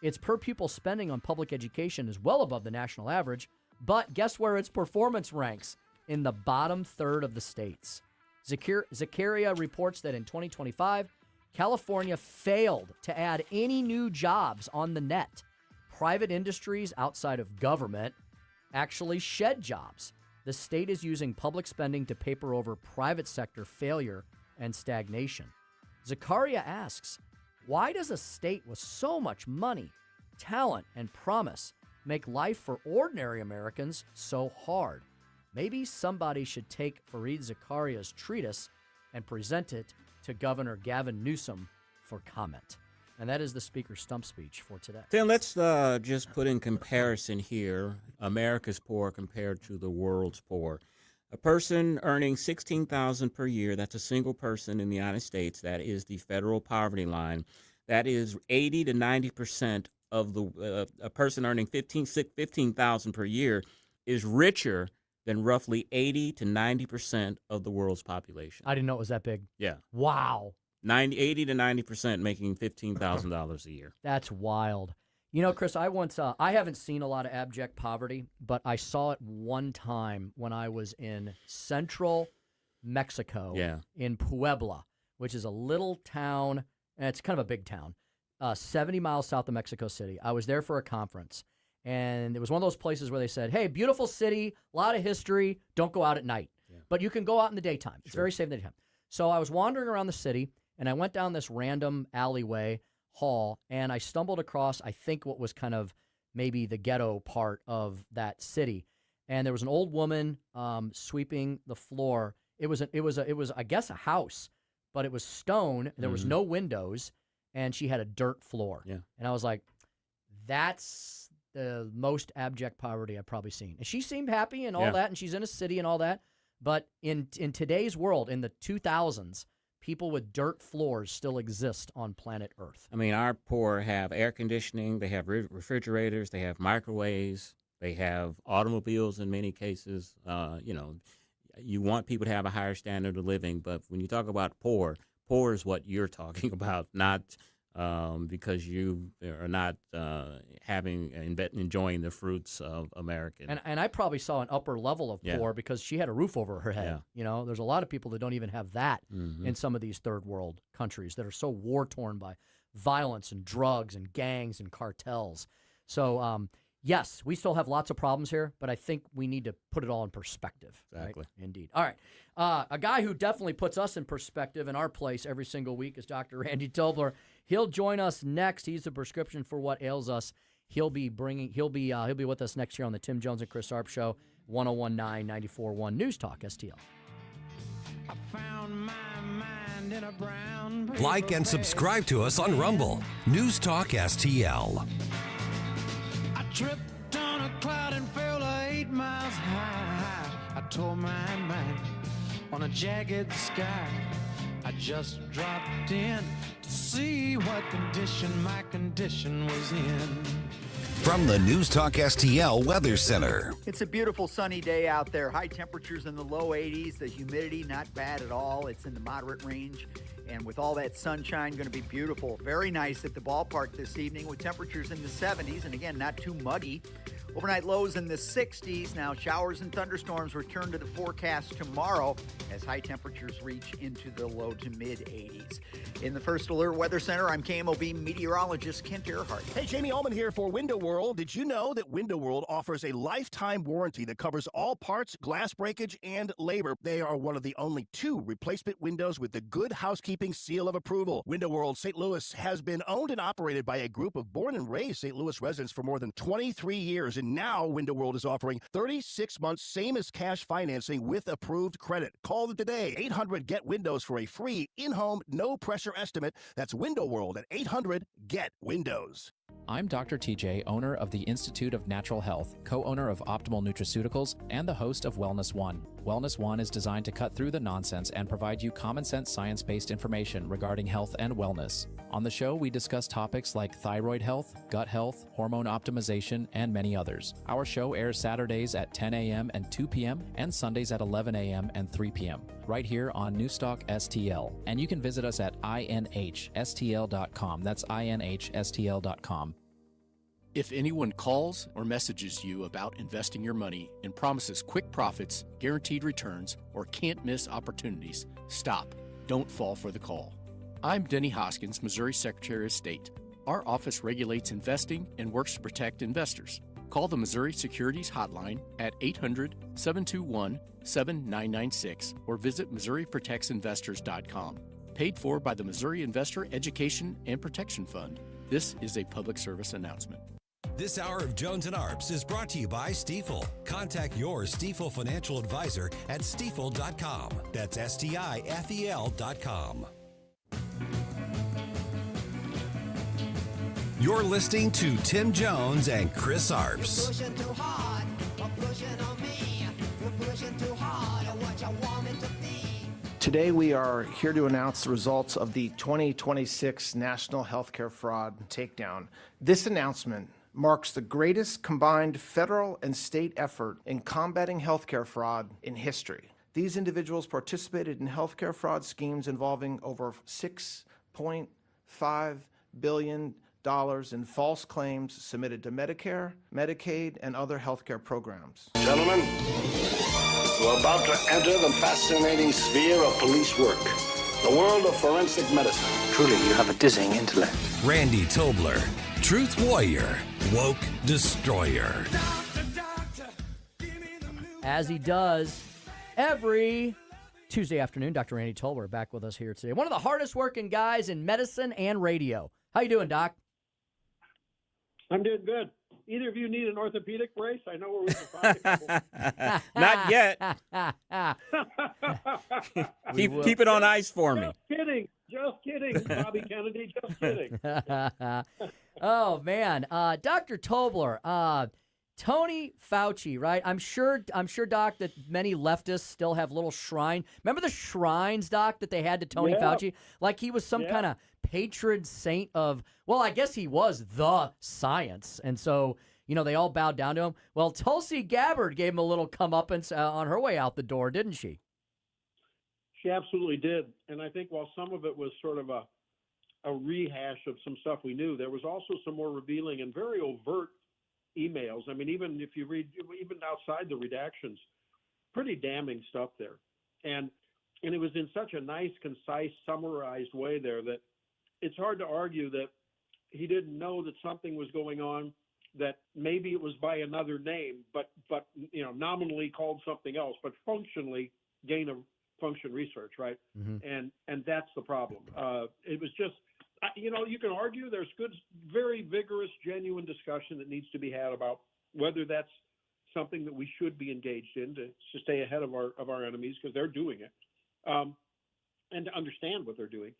Its per-pupil spending on public education is well above the national average, but guess where its performance ranks? In the bottom third of the states. Zakaria reports that in 2025, California failed to add any new jobs on the net. Private industries outside of government actually shed jobs. The state is using public spending to paper over private sector failure and stagnation. Zakaria asks, why does a state with so much money, talent, and promise make life for ordinary Americans so hard? Maybe somebody should take Fareed Zakaria's treatise and present it to Governor Gavin Newsom for comment. And that is the Speaker's stump speech for today. Then let's just put in comparison here America's poor compared to the world's poor. A person earning $16,000 per year, that's a single person in the United States, that is the federal poverty line. That is 80 to 90% of the a person earning $15,000 per year is richer than roughly 80 to 90% of the world's population. I didn't know it was that big. Yeah. Wow. 80 to 90% making $15,000 a year. That's wild. You know, Chris, I haven't seen a lot of abject poverty, but I saw it one time when I was in central Mexico, in Puebla, which is a little town, and it's kind of a big town, 70 miles south of Mexico City. I was there for a conference, and it was one of those places where they said, hey, beautiful city, a lot of history, don't go out at night. Yeah. But you can go out in the daytime. It's very safe in the daytime. So I was wandering around the city, and I went down this random alleyway hall, and I stumbled across, I think, what was kind of maybe the ghetto part of that city. And there was an old woman sweeping the floor. It was I guess a house, but it was stone. There was no windows, and she had a dirt floor. Yeah. And I was like, that's the most abject poverty I've probably seen. And she seemed happy and all that, and she's in a city and all that. But in today's world, in the 2000s, people with dirt floors still exist on planet Earth. I mean, our poor have air conditioning, they have refrigerators, they have microwaves, they have automobiles in many cases. You want people to have a higher standard of living, but when you talk about poor is what you're talking about, not because you are not enjoying the fruits of American. And I probably saw an upper level of poor because she had a roof over her head. Yeah. There's a lot of people that don't even have that in some of these third world countries that are so war-torn by violence and drugs and gangs and cartels. So, yes, we still have lots of problems here, but I think we need to put it all in perspective. Exactly. Right? Indeed. All right. A guy who definitely puts us in perspective in our place every single week is Dr. Randy Tobler. He'll join us next. He's the prescription for what ails us. He'll be with us next year on the Tim Jones and Chris Arps Show, 101.9, 94.1 News Talk STL. I found my mind in a brown Like and subscribe to us on Rumble. News Talk STL. I tripped on a cloud and fell 8 miles high. I tore my mind on a jagged sky. I just dropped in to see what condition my condition was in. From the News Talk STL Weather Center. It's a beautiful sunny day out there. High temperatures in the low 80s. The humidity not bad at all. It's in the moderate range. And with all that sunshine, going to be beautiful. Very nice at the ballpark this evening with temperatures in the 70s. And again, not too muggy. Overnight lows in the 60s. Now showers and thunderstorms return to the forecast tomorrow as high temperatures reach into the low to mid 80s. In the First Alert Weather Center, I'm KMOV meteorologist Kent Earhart. Hey, Jamie Ullman here for Window World. Did you know that Window World offers a lifetime warranty that covers all parts, glass breakage, and labor? They are one of the only 2 replacement windows with the Good Housekeeping seal of approval. Window World St. Louis has been owned and operated by a group of born and raised St. Louis residents for more than 23 years. And now Window World is offering 36 months same as cash financing with approved credit. Call them today. 800-GET-WINDOWS for a free in-home, no-pressure estimate. That's Window World at 800-GET-WINDOWS. I'm Dr. TJ, owner of the Institute of Natural Health, co-owner of Optimal Nutraceuticals, and the host of Wellness One. Wellness One is designed to cut through the nonsense and provide you common-sense science-based information regarding health and wellness. On the show, we discuss topics like thyroid health, gut health, hormone optimization, and many others. Our show airs Saturdays at 10 a.m. and 2 p.m. and Sundays at 11 a.m. and 3 p.m. right here on Newstalk STL. And you can visit us at inhstl.com. That's inhstl.com. If anyone calls or messages you about investing your money and promises quick profits, guaranteed returns, or can't miss opportunities, stop. Don't fall for the call. I'm Denny Hoskins, Missouri Secretary of State. Our office regulates investing and works to protect investors. Call the Missouri Securities Hotline at 800-721-7996 or visit MissouriProtectsInvestors.com. Paid for by the Missouri Investor Education and Protection Fund. This is a public service announcement. This hour of Jones and Arps is brought to you by Stifel. Contact your Stifel financial advisor at stifel.com. That's STIFEL.com. You're listening to Tim Jones and Chris Arps. Today we are here to announce the results of the 2026 National Healthcare Fraud Takedown. This announcement marks the greatest combined federal and state effort in combating healthcare fraud in history. These individuals participated in healthcare fraud schemes involving over $6.5 billion in false claims submitted to Medicare, Medicaid, and other healthcare programs. Gentlemen, we're about to enter the fascinating sphere of police work. The world of forensic medicine. Truly, you have a dizzying intellect. Randy Tobler, Truth Warrior, Woke Destroyer. As he does every Tuesday afternoon, Dr. Randy Tobler back with us here today. One of the hardest working guys in medicine and radio. How you doing, Doc? I'm doing good. Either of you need an orthopedic brace? I know where we can find a couple. Not yet. keep it on ice for me. Just kidding, Bobby Kennedy. Just kidding. Oh man, Dr. Tobler, Tony Fauci, right? I'm sure, Doc, that many leftists still have little shrine. Remember the shrines, Doc, that they had to Tony Fauci? Like he was some kind of patron saint of, well, I guess he was the science. And so, they all bowed down to him. Well, Tulsi Gabbard gave him a little comeuppance on her way out the door, didn't she? She absolutely did. And I think while some of it was sort of a rehash of some stuff we knew, there was also some more revealing and very overt emails. I mean, even if you read, even outside the redactions, pretty damning stuff there. And it was in such a nice, concise, summarized way there that it's hard to argue that he didn't know that something was going on, that maybe it was by another name, but nominally called something else, but functionally gain of function research, right? Mm-hmm. And that's the problem. It was just, you can argue there's good, very vigorous, genuine discussion that needs to be had about whether that's something that we should be engaged in to stay ahead of our enemies, because they're doing it, and to understand what they're doing.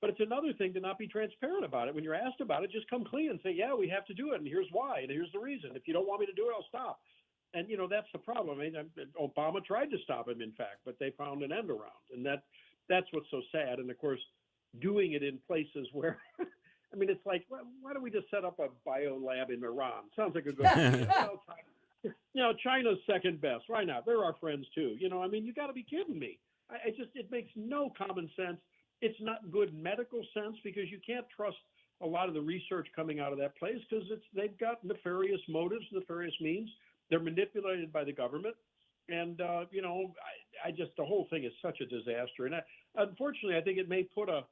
But it's another thing to not be transparent about it. When you're asked about it, just come clean and say, yeah, we have to do it, and here's why, and here's the reason. If you don't want me to do it, I'll stop. And, that's the problem. I mean, Obama tried to stop him, in fact, but they found an end around. And that's what's so sad. And, of course, doing it in places where, I mean, it's like, why don't we just set up a bio lab in Iran? Sounds like a good idea. China's second best. Why not? They're our friends, too. I mean, you got to be kidding me. It makes no common sense. It's not good medical sense, because you can't trust a lot of the research coming out of that place, because they've got nefarious motives, nefarious means. They're manipulated by the government. And, the whole thing is such a disaster. And unfortunately, I think it may put a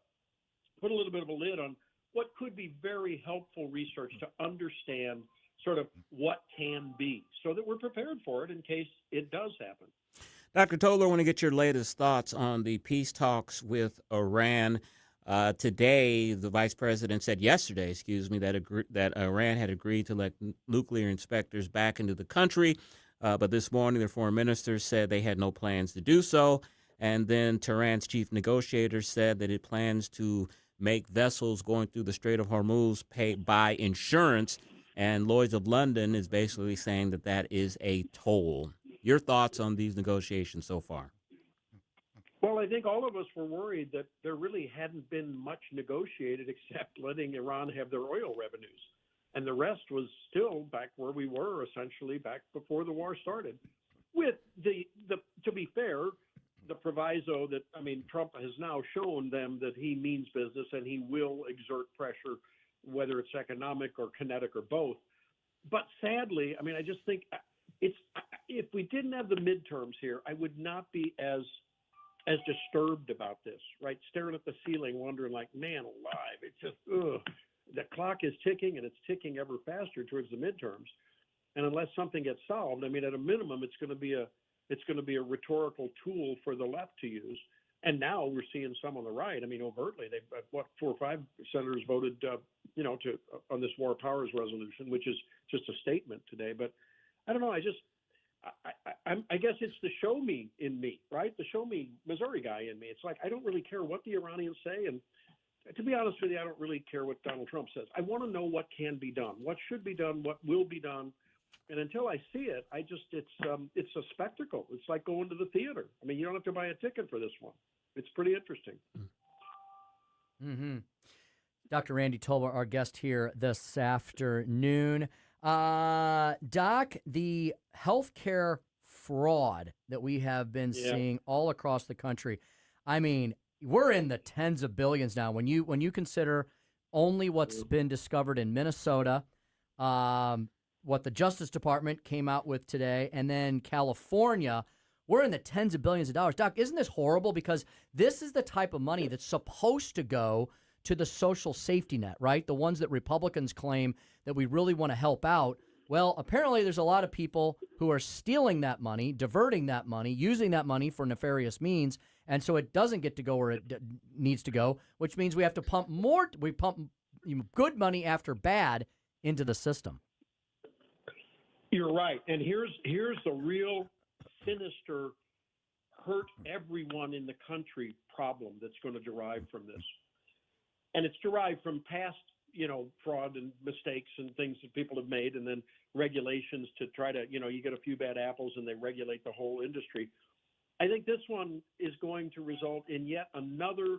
little bit of a lid on what could be very helpful research to understand sort of what can be, so that we're prepared for it in case it does happen. Dr. Tobler, I want to get your latest thoughts on the peace talks with Iran. Today, the vice president said yesterday, that Iran had agreed to let nuclear inspectors back into the country. But this morning, their foreign minister said they had no plans to do so. And then Tehran's chief negotiator said that it plans to make vessels going through the Strait of Hormuz buy insurance. And Lloyd's of London is basically saying that is a toll. Your thoughts on these negotiations so far? Well, I think all of us were worried that there really hadn't been much negotiated except letting Iran have their oil revenues. And the rest was still back where we were, essentially, back before the war started. With to be fair, the proviso that, Trump has now shown them that he means business and he will exert pressure, whether it's economic or kinetic or both. But sadly, I just think if we didn't have the midterms here, I would not be as disturbed about this, right? Staring at the ceiling, wondering like, man alive, it's just, the clock is ticking, and it's ticking ever faster towards the midterms. And unless something gets solved, at a minimum, it's going to be a rhetorical tool for the left to use. And now we're seeing some on the right. Overtly, they've 4 or 5 senators voted, on this war powers resolution, which is just a statement today. But I don't know. I guess it's the show me in me, right? The show me Missouri guy in me. It's like, I don't really care what the Iranians say. And to be honest with you, I don't really care what Donald Trump says. I want to know what can be done, what should be done, what will be done. And until I see it, it's a spectacle. It's like going to the theater. You don't have to buy a ticket for this one. It's pretty interesting. Mm-hmm. Dr. Randy Tobler, our guest here this afternoon. Doc, the healthcare fraud that we have been seeing all across the country, we're in the tens of billions now. When you consider only what's been discovered in Minnesota, what the Justice Department came out with today, and then California, We're in the tens of billions of dollars. Doc, isn't this horrible? Because this is the type of money that's supposed to go to the social safety net, right? The ones that Republicans claim that we really want to help out. Well, apparently there's a lot of people who are stealing that money, diverting that money, using that money for nefarious means, and so it doesn't get to go where it needs to go, which means we have to pump good money after bad into the system. You're right. And here's the real sinister, hurt everyone in the country problem that's going to derive from this. And it's derived from past, fraud and mistakes and things that people have made, and then regulations to try to, you get a few bad apples and they regulate the whole industry. I think this one is going to result in yet another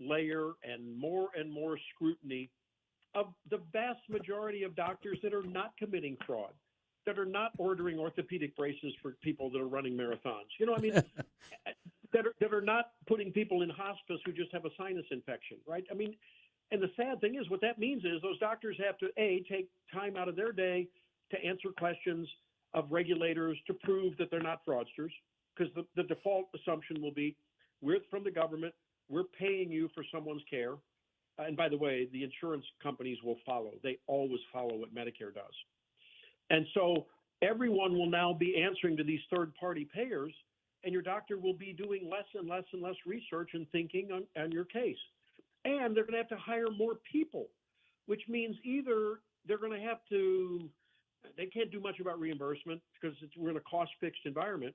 layer and more scrutiny of the vast majority of doctors that are not committing fraud, that are not ordering orthopedic braces for people that are running marathons. That are not putting people in hospice who just have a sinus infection, right? And the sad thing is, what that means is those doctors have to, take time out of their day to answer questions of regulators to prove that they're not fraudsters, because the default assumption will be, we're from the government, we're paying you for someone's care. And by the way, the insurance companies will follow. They always follow what Medicare does. And so everyone will now be answering to these third-party payers, and your doctor will be doing less and less and less research and thinking on your case. And they're going to have to hire more people, which means either they're going to have to, they can't do much about reimbursement because we're in a cost-fixed environment.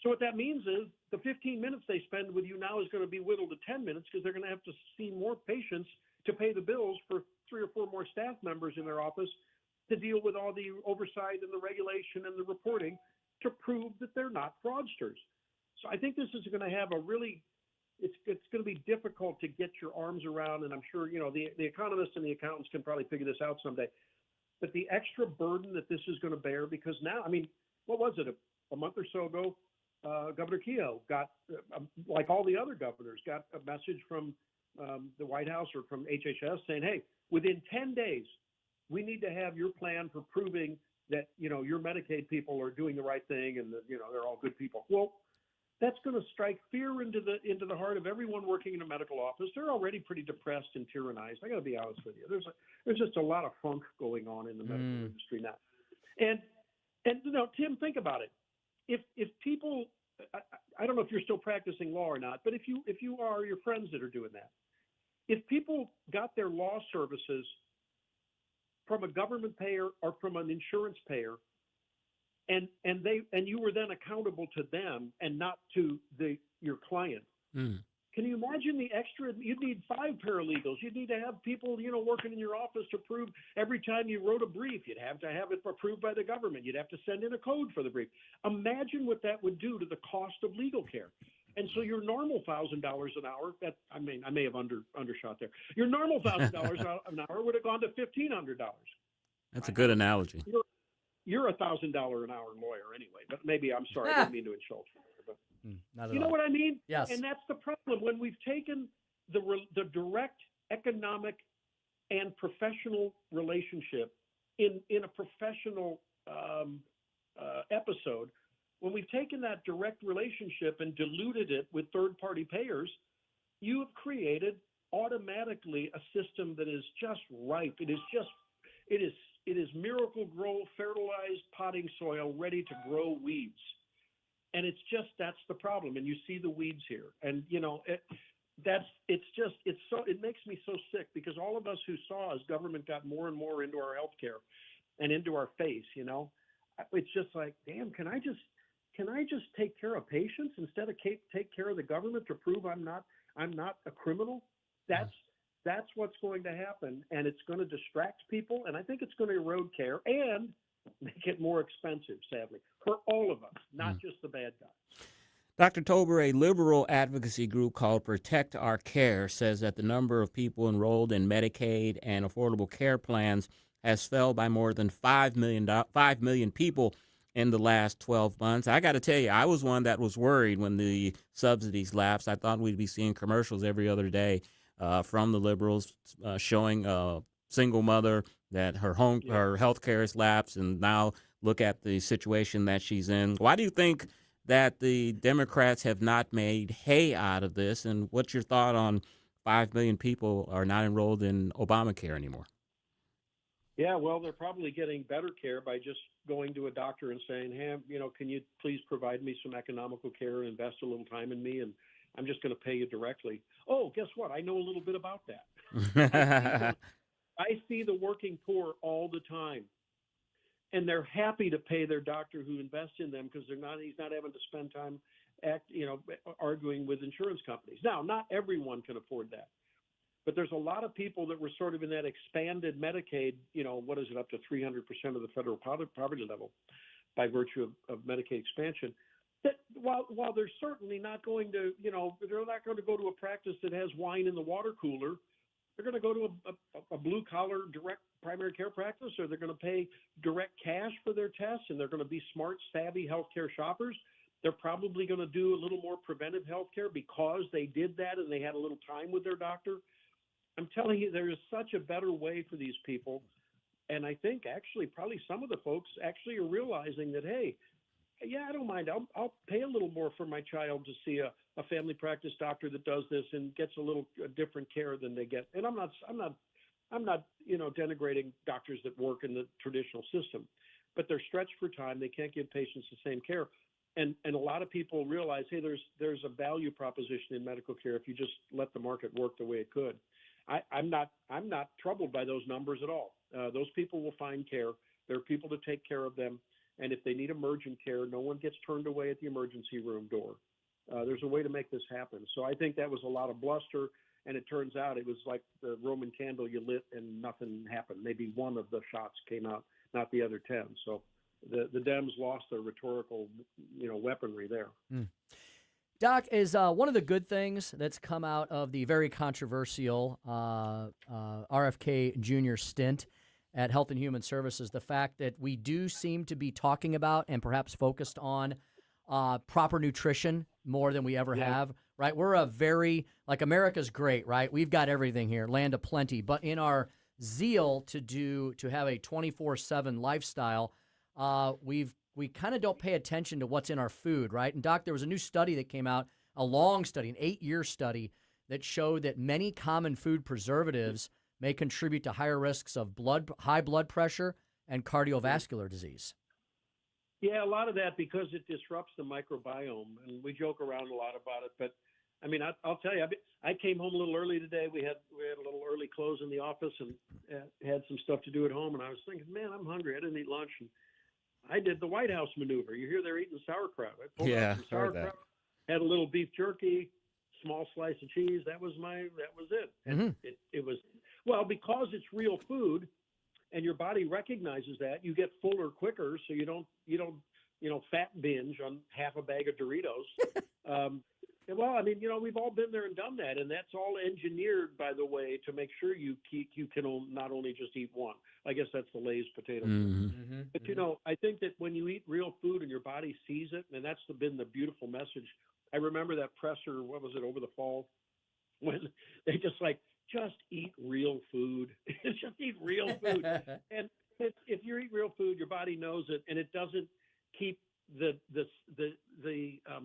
So what that means is the 15 minutes they spend with you now is going to be whittled to 10 minutes because they're going to have to see more patients to pay the bills for 3 or 4 more staff members in their office to deal with all the oversight and the regulation and the reporting to prove that they're not fraudsters. So I think this is going to have a really, it's going to be difficult to get your arms around, and I'm sure, the economists and the accountants can probably figure this out someday. But the extra burden that this is going to bear, because now, what was it, a month or so ago, Governor Keogh got, like all the other governors, got a message from the White House or from HHS saying, hey, within 10 days, we need to have your plan for proving that, your Medicaid people are doing the right thing and that, they're all good people. Well, that's going to strike fear into the heart of everyone working in a medical office. They're already pretty depressed and tyrannized. I got to be honest with you. There's just a lot of funk going on in the medical industry now. And Tim, think about it. If people, I don't know if you're still practicing law or not, but if you are, your friends that are doing that, if people got their law services from a government payer or from an insurance payer, and you were then accountable to them and not to your client. Can you imagine the extra? You'd need 5 paralegals. You'd need to have people, working in your office to prove every time you wrote a brief. You'd have to have it approved by the government. You'd have to send in a code for the brief. Imagine what that would do to the cost of legal care. And so your normal $1,000 an hour, I may have undershot there. Your normal $1,000 an hour would have gone to $1,500. That's a good analogy. You're a $1,000 an hour lawyer anyway, but maybe, I'm sorry, I didn't mean to insult you. But you know what I mean? Yes. And that's the problem. When we've taken the direct economic and professional relationship in a professional episode, when we've taken that direct relationship and diluted it with third-party payers, you have created automatically a system that is just ripe. It is miracle-grow, fertilized potting soil ready to grow weeds. And that's the problem. And you see the weeds here. And, it makes me so sick because all of us who saw as government got more and more into our healthcare and into our face, it's just like, damn, can I just take care of patients instead of take care of the government to prove I'm not a criminal? That's what's going to happen, and it's going to distract people, and I think it's going to erode care and make it more expensive, sadly, for all of us, not just the bad guys. Dr. Tobler, a liberal advocacy group called Protect Our Care, says that the number of people enrolled in Medicaid and affordable care plans has fell by more than 5 million people in the last 12 months. I got to tell you, I was one that was worried when the subsidies lapsed. I thought we'd be seeing commercials every other day from the liberals showing a single mother that her health care has lapsed, and now look at the situation that she's in. Why do you think that the Democrats have not made hay out of this. And what's your thought on 5 million people are not enrolled in Obamacare anymore? Yeah, well, they're probably getting better care by just going to a doctor and saying, hey, can you please provide me some economical care and invest a little time in me, and I'm just going to pay you directly. Oh, guess what? I know a little bit about that. I see the working poor all the time, and they're happy to pay their doctor who invests in them because he's not having to spend time arguing with insurance companies. Now, not everyone can afford that. But there's a lot of people that were sort of in that expanded Medicaid, what is it, up to 300% of the federal poverty level by virtue of Medicaid expansion, that while they're certainly not going to, they're not going to go to a practice that has wine in the water cooler. They're going to go to a blue-collar direct primary care practice, or they're going to pay direct cash for their tests, and they're going to be smart, savvy healthcare shoppers. They're probably going to do a little more preventive healthcare because they did that and they had a little time with their doctor. I'm telling you, there is such a better way for these people. And I think actually probably some of the folks actually are realizing that, hey, yeah, I don't mind. I'll pay a little more for my child to see a family practice doctor that does this and gets a different care than they get. And I'm not denigrating doctors that work in the traditional system, but they're stretched for time. They can't give patients the same care. And a lot of people realize, hey, there's a value proposition in medical care if you just let the market work the way it could. I'm not troubled by those numbers at all. Those people will find care. There are people to take care of them. And if they need emergent care, no one gets turned away at the emergency room door. There's a way to make this happen. So I think that was a lot of bluster. And it turns out it was like the Roman candle you lit and nothing happened. Maybe one of the shots came out, not the other 10. So the Dems lost their rhetorical, weaponry there. Doc, is one of the good things that's come out of the very controversial RFK Jr. stint at Health and Human Services the fact that we do seem to be talking about and perhaps focused on proper nutrition more than we ever have, right? We're America's great, right? We've got everything here, land of plenty. But in our zeal to have a 24/7 lifestyle, we kind of don't pay attention to what's in our food, right? And Doc, there was a new study that came out, a long study, an 8-year study that showed that many common food preservatives may contribute to higher risks of high blood pressure and cardiovascular disease. Yeah, a lot of that because it disrupts the microbiome, and we joke around a lot about it. But I mean, I'll tell you, I came home a little early today. We had a little early close in the office and had some stuff to do at home, and I was thinking, man, I'm hungry. I didn't eat lunch, and I did the White House maneuver. You hear they're eating sauerkraut. I pulled out some sauerkraut, had a little beef jerky, small slice of cheese. That was it. And it was, well, because it's real food and your body recognizes that, you get fuller quicker, so you don't fat binge on half a bag of Doritos. Well, I mean, we've all been there and done that, and that's all engineered, by the way, to make sure you can not only just eat one. I guess that's the Lay's potato chip. But I think that when you eat real food and your body sees it, and that's been the beautiful message. I remember that presser, what was it, over the fall, when they just eat real food. Just eat real food. And if you eat real food, your body knows it, and it doesn't keep the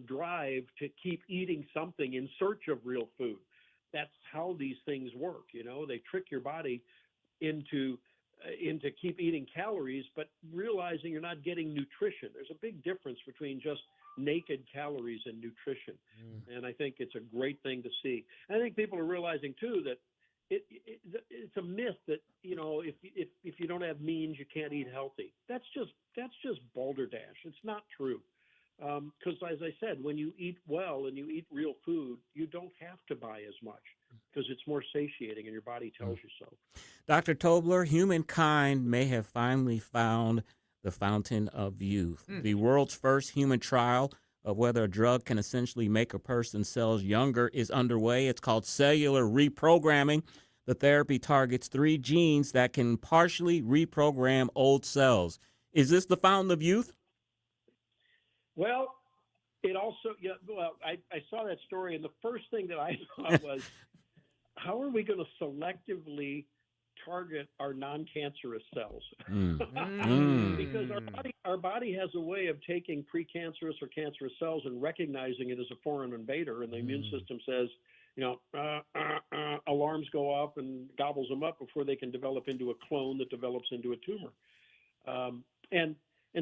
drive to keep eating something in search of real food. That's how these things work. They trick your body into keep eating calories, but realizing you're not getting nutrition. There's a big difference between just naked calories and nutrition. And I think it's a great thing to see. And I think people are realizing too that it's a myth that if you don't have means you can't eat healthy. That's just balderdash. It's not true. Because as I said, when you eat well and you eat real food, you don't have to buy as much because it's more satiating and your body tells you so. Dr. Tobler, humankind may have finally found the fountain of youth. The world's first human trial of whether a drug can essentially make a person's cells younger is underway. It's called cellular reprogramming. The therapy targets 3 genes that can partially reprogram old cells. Is this the fountain of youth? Well, it also, I saw that story, and the first thing that I thought was, how are we going to selectively target our non-cancerous cells. Mm. Because our body has a way of taking precancerous or cancerous cells and recognizing it as a foreign invader, and the immune system says, alarms go up and gobbles them up before they can develop into a clone that develops into a tumor. And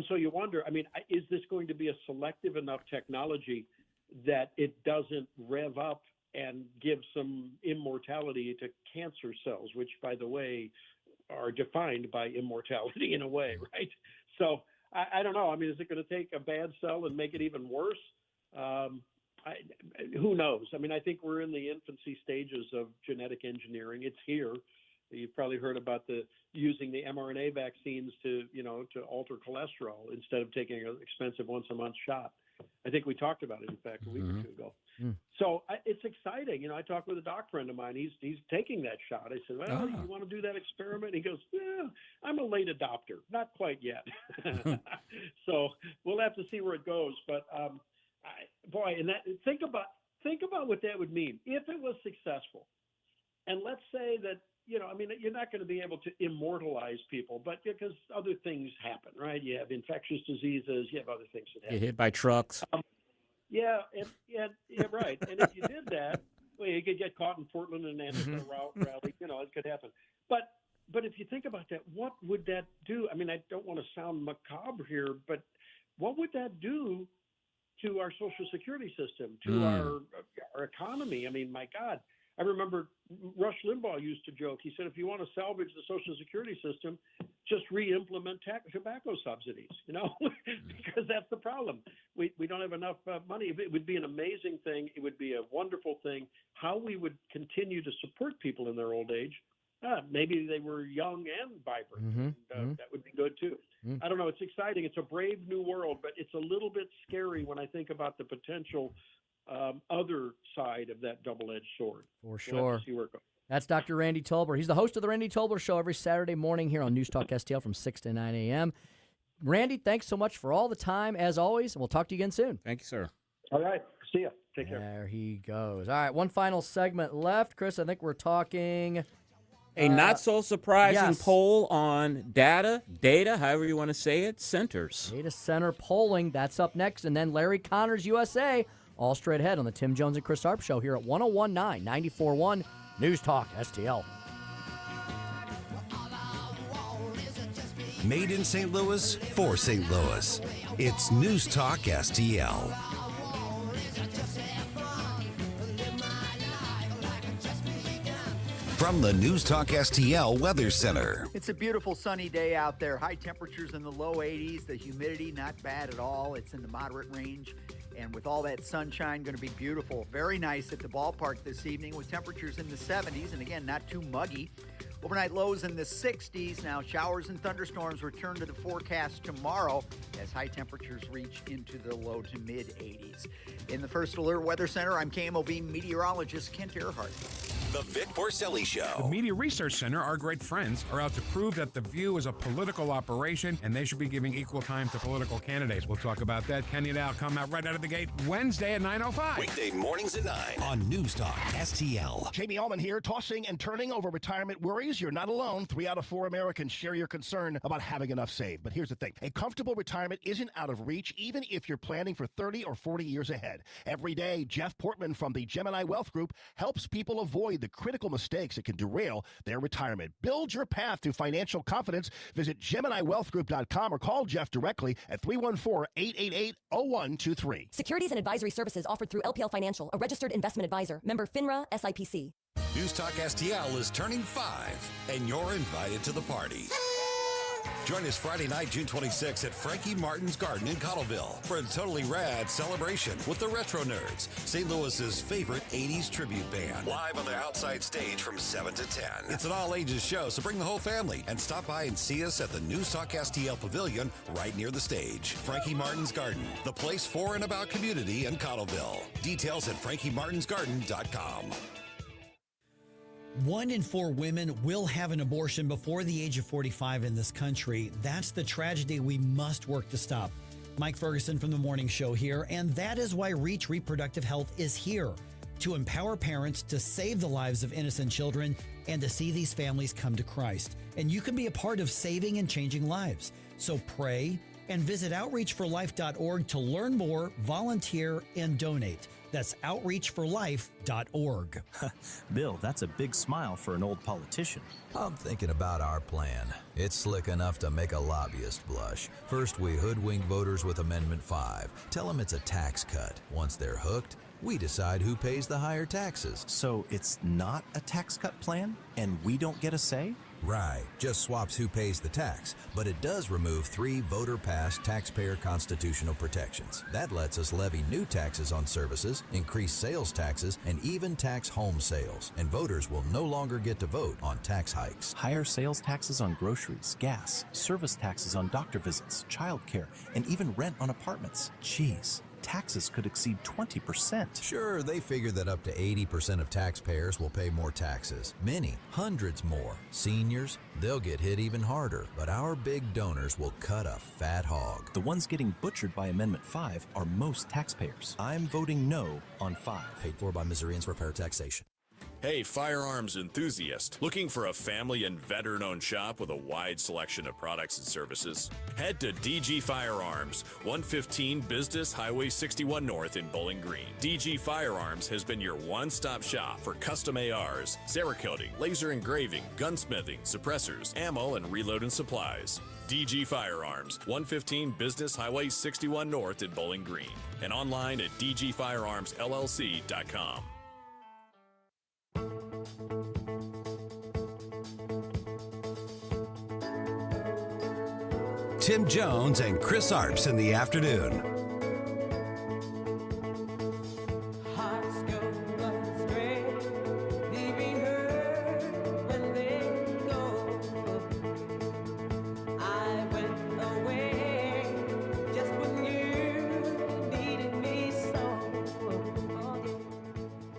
so you wonder, is this going to be a selective enough technology that it doesn't rev up and give some immortality to cancer cells, which, by the way, are defined by immortality in a way, right? So I don't know. Is it going to take a bad cell and make it even worse? Who knows? I think we're in the infancy stages of genetic engineering. It's here. You've probably heard about using the mRNA vaccines to alter cholesterol instead of taking an expensive once-a-month shot. I think we talked about it, in fact, a week or two ago. So it's exciting. I talked with a doc friend of mine. He's taking that shot. I said, well, you want to do that experiment? He goes, yeah, I'm a late adopter. Not quite yet. So we'll have to see where it goes. But think about what that would mean if it was successful. And let's say that, you're not going to be able to immortalize people, but because other things happen, right? You have infectious diseases, you have other things that happen. Get hit by trucks. Yeah, right. And if you did that, well, you could get caught in Portland and Antifa rally. It could happen. But if you think about that, what would that do? I don't want to sound macabre here, but what would that do to our Social Security system, to our economy? My God. I remember Rush Limbaugh used to joke. He said, if you want to salvage the Social Security system, just re-implement tobacco subsidies, because that's the problem. We don't have enough money. It would be an amazing thing. It would be a wonderful thing. How we would continue to support people in their old age. Maybe they were young and vibrant. That would be good, too. I don't know. It's exciting. It's a brave new world, but it's a little bit scary when I think about the potential other side of that double-edged sword. For sure. We'll have to see where it goes. That's Dr. Randy Tobler. He's the host of the Randy Tobler Show every Saturday morning here on News Talk STL from 6 to 9 a.m. Randy, thanks so much for all the time, as always, and we'll talk to you again soon. Thank you, sir. All right. See ya. Take care. There he goes. All right, one final segment left. Chris, I think we're talking... A not-so-surprising poll on data, however you want to say it, centers. Data center polling, that's up next. And then Larry Connors USA, all straight ahead on the Tim Jones and Chris Arps Show here at 101.9, 94.1 News Talk STL. Made in St. Louis for St. Louis. It's News Talk STL. From the News Talk STL Weather Center. It's a beautiful sunny day out there. High temperatures in the low 80s. The humidity not bad at all. It's in the moderate range. And with all that sunshine, going to be beautiful. Very nice at the ballpark this evening with temperatures in the 70s. And again, not too muggy. Overnight lows in the 60s. Now showers and thunderstorms return to the forecast tomorrow as high temperatures reach into the low to mid 80s. In the First Alert Weather Center, I'm KMOV meteorologist Kent Earhart. The Vic Porcelli Show. The Media Research Center, our great friends, are out to prove that The View is a political operation and they should be giving equal time to political candidates. We'll talk about that. Kenny and Al come out right out of the gate Wednesday at 9:05. Weekday mornings at 9 on News Talk STL. Jamie Allman here, tossing and turning over retirement worries. You're not alone. 3 out of 4 Americans share your concern about having enough saved. But here's the thing. A comfortable retirement isn't out of reach, even if you're planning for 30 or 40 years ahead. Every day, Jeff Portman from the Gemini Wealth Group helps people avoid the critical mistakes that can derail their retirement. Build your path to financial confidence. Visit GeminiWealthGroup.com or call Jeff directly at 314-888-0123. Securities and advisory services offered through LPL Financial, a registered investment advisor. Member FINRA SIPC. News Talk STL is turning 5, and you're invited to the party. Join us Friday night, June 26th at Frankie Martin's Garden in Cottleville for a totally rad celebration with the Retro Nerds, St. Louis's favorite 80s tribute band. Live on the outside stage from 7 to 10. It's an all-ages show, so bring the whole family and stop by and see us at the News Talk STL Pavilion right near the stage. Frankie Martin's Garden, the place for and about community in Cottleville. Details at frankiemartinsgarden.com. 1 in 4 women will have an abortion before the age of 45 in this country. That's the tragedy we must work to stop. Mike Ferguson from The Morning Show here, and that is why Reach Reproductive Health is here to empower parents to save the lives of innocent children and to see these families come to Christ. And you can be a part of saving and changing lives. So pray and visit outreachforlife.org to learn more, volunteer, and donate. That's outreachforlife.org. Bill, that's a big smile for an old politician. I'm thinking about our plan. It's slick enough to make a lobbyist blush. First, we hoodwink voters with Amendment 5. Tell them it's a tax cut. Once they're hooked, we decide who pays the higher taxes. So it's not a tax cut plan, and we don't get a say? Right, just swaps who pays the tax, but it does remove 3 voter-passed taxpayer constitutional protections. That lets us levy new taxes on services, increase sales taxes, and even tax home sales. And voters will no longer get to vote on tax hikes. Higher sales taxes on groceries, gas, service taxes on doctor visits, childcare, and even rent on apartments. Jeez. Taxes could exceed 20%. Sure, they figure that up to 80% of taxpayers will pay more taxes. Many, hundreds more. Seniors, they'll get hit even harder. But our big donors will cut a fat hog. The ones getting butchered by Amendment 5 are most taxpayers. I'm voting no on 5. Paid for by Missourians for Fair Taxation. Hey, firearms enthusiast, looking for a family and veteran-owned shop with a wide selection of products and services? Head to DG Firearms, 115 Business Highway 61 North in Bowling Green. DG Firearms has been your one-stop shop for custom ARs, Cerakoting, laser engraving, gunsmithing, suppressors, ammo, and reloading supplies. DG Firearms, 115 Business Highway 61 North in Bowling Green, and online at dgfirearmsllc.com. Tim Jones and Chris Arps in the afternoon.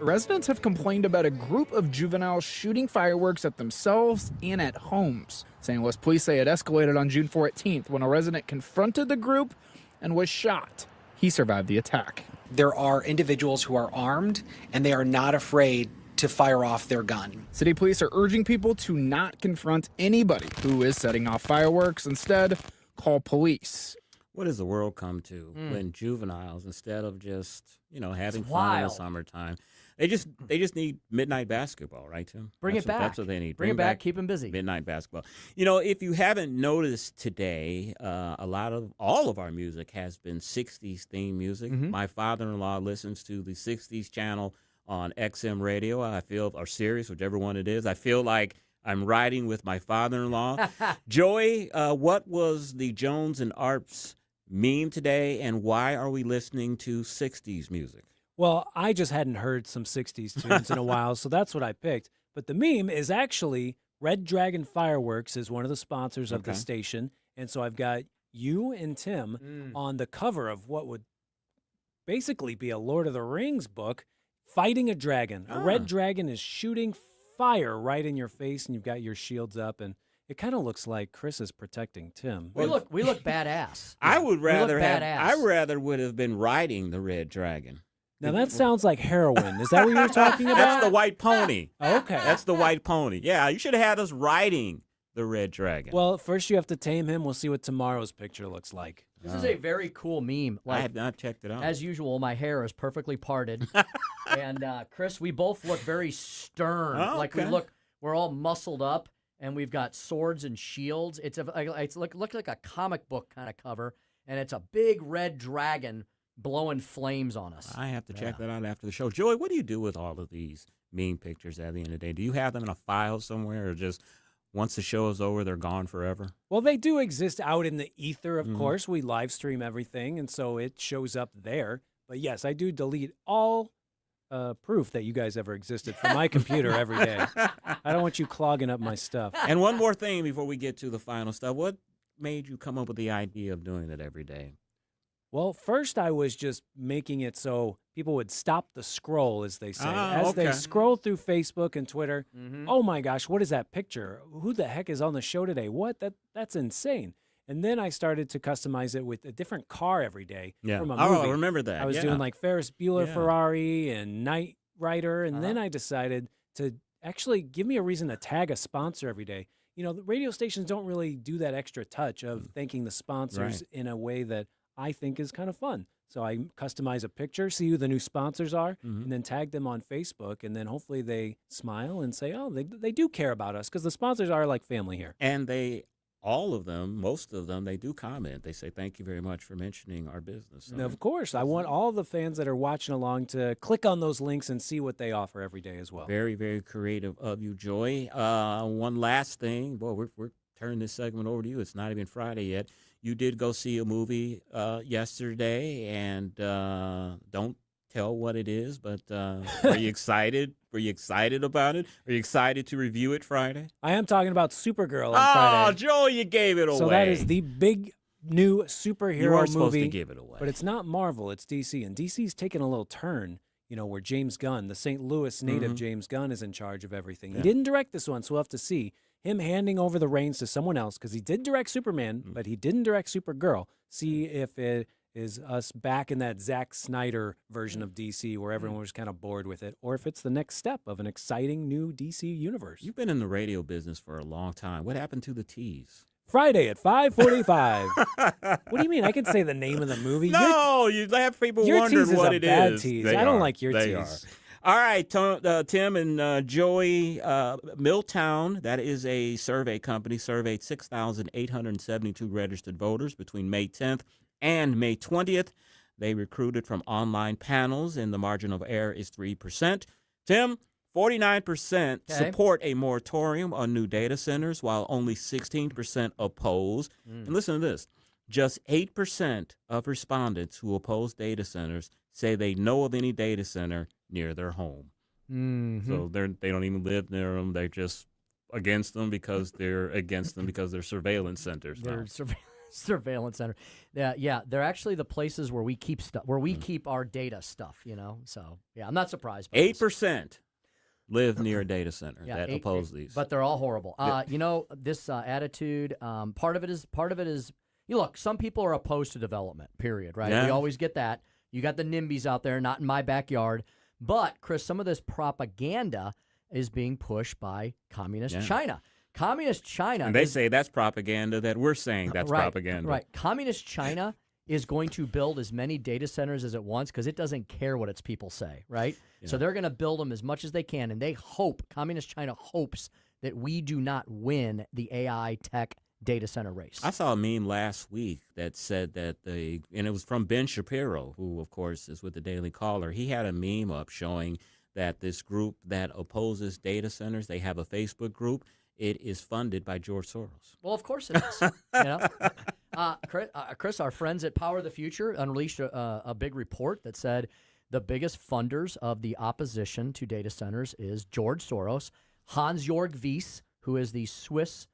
Residents have complained about a group of juveniles shooting fireworks at themselves and at homes. St. Louis police say it escalated on June 14th when a resident confronted the group and was shot. He survived the attack. There are individuals who are armed and they are not afraid to fire off their gun. City police are urging people to not confront anybody who is setting off fireworks. Instead, call police. What does the world come to when juveniles, instead of just, having It's fun in the wild. summertime, they just need midnight basketball, right, Tim? Bring it back. That's what they need. Bring it back, keep them busy. Midnight basketball. If you haven't noticed today, all of our music has been 60s theme music. My father-in-law listens to the 60s channel on XM radio. Or Sirius, whichever one it is. I feel like I'm riding with my father-in-law. Joey, what was the Jones and Arps meme today, and why are we listening to 60s music? Well, I just hadn't heard some 60s tunes in a while, so that's what I picked. But the meme is actually Red Dragon Fireworks is one of the sponsors of the station. And so I've got you and Tim on the cover of what would basically be a Lord of the Rings book, fighting a dragon. A red dragon is shooting fire right in your face, and you've got your shields up, and it kind of looks like Chris is protecting Tim. We look badass. I would rather badass. would have been riding the red dragon. Now that sounds like heroin. Is that what you're talking about? That's the white pony. Okay. That's the white pony. Yeah, you should have had us riding the red dragon. Well, first you have to tame him. We'll see what tomorrow's picture looks like. This is a very cool meme. I have not checked it out. As usual, my hair is perfectly parted. And Chris, we both look very stern. Oh, like we're all muscled up, and we've got swords and shields. It's looks like a comic book kind of cover, and it's a big red dragon blowing flames on us. I have to check that out after the show. Joey, what do you do with all of these meme pictures at the end of the day? Do you have them in a file somewhere, or just once the show is over, they're gone forever? Well, they do exist out in the ether, of course. We live stream everything, and so it shows up there. But yes, I do delete all proof that you guys ever existed from my computer every day. I don't want you clogging up my stuff. And one more thing before we get to the final stuff. What made you come up with the idea of doing it every day? Well, first I was just making it so people would stop the scroll, as they say. As they scroll through Facebook and Twitter, oh my gosh, what is that picture? Who the heck is on the show today? What? That's insane. And then I started to customize it with a different car every day from a movie. I remember that. I was doing like Ferris Bueller Ferrari and Night writer, and then I decided to actually give me a reason to tag a sponsor every day. The radio stations don't really do that extra touch of thanking the sponsors in a way that I think is kind of fun. So I customize a picture, see who the new sponsors are, and then tag them on Facebook, and then hopefully they smile and say, oh, they do care about us, because the sponsors are like family here. And most of them, they do comment. They say, thank you very much for mentioning our business. And of course, I want all the fans that are watching along to click on those links and see what they offer every day as well. Very, very creative of you, Joy. One last thing. Boy, we're turning this segment over to you. It's not even Friday yet. You did go see a movie yesterday, and don't tell what it is, but are you excited? Were you excited about it? Are you excited to review it Friday? I am talking about Supergirl on Friday. Oh, Joel, you gave it away. So that is the big new superhero you are movie. Supposed to give it away. But it's not Marvel, it's DC. And DC's taken a little turn, where James Gunn, the St. Louis native James Gunn, is in charge of everything. Yeah. He didn't direct this one, so we'll have to see him handing over the reins to someone else, because he did direct Superman, but he didn't direct Supergirl. See if it is us back in that Zack Snyder version of DC where everyone was kind of bored with it, or if it's the next step of an exciting new DC universe. You've been in the radio business for a long time. What happened to the tease? Friday at 5:45. What do you mean? I can say the name of the movie. No, you have people your wondering tease what is it a bad is. Tease. They I don't are. like your they tease. Are. All right, Tim and Joey, Milltown, that is a survey company, surveyed 6,872 registered voters between May 10th and May 20th. They recruited from online panels, and the margin of error is 3%. Tim, 49% support a moratorium on new data centers, while only 16% oppose. And listen to this. Just 8% of respondents who oppose data centers say they know of any data center near their home. So they don't even live near them. They're just against them because they're surveillance centers. They're surveillance center. Yeah, they're actually the places where we keep stuff, where we keep our data stuff. So yeah, I'm not surprised. 8% live near a data center that oppose these, but they're all horrible. This attitude. Part of it is. Look, some people are opposed to development. Period. Right? Yeah. We always get that. You got the NIMBYs out there, not in my backyard. But, Chris, some of this propaganda is being pushed by Communist China. Communist China. And they say that's propaganda that we're saying that's propaganda. Right. Communist China is going to build as many data centers as it wants because it doesn't care what its people say, right? Yeah. So they're going to build them as much as they can, and Communist China hopes that we do not win the AI tech data center race. I saw a meme last week that said that and it was from Ben Shapiro, who of course is with the Daily Caller. He had a meme up showing that this group that opposes data centers, they have a Facebook group. It is funded by George Soros. Well, of course it is. Chris, our friends at Power the Future unleashed a big report that said the biggest funders of the opposition to data centers is George Soros, Hans-Jörg Wyss, who is the Swiss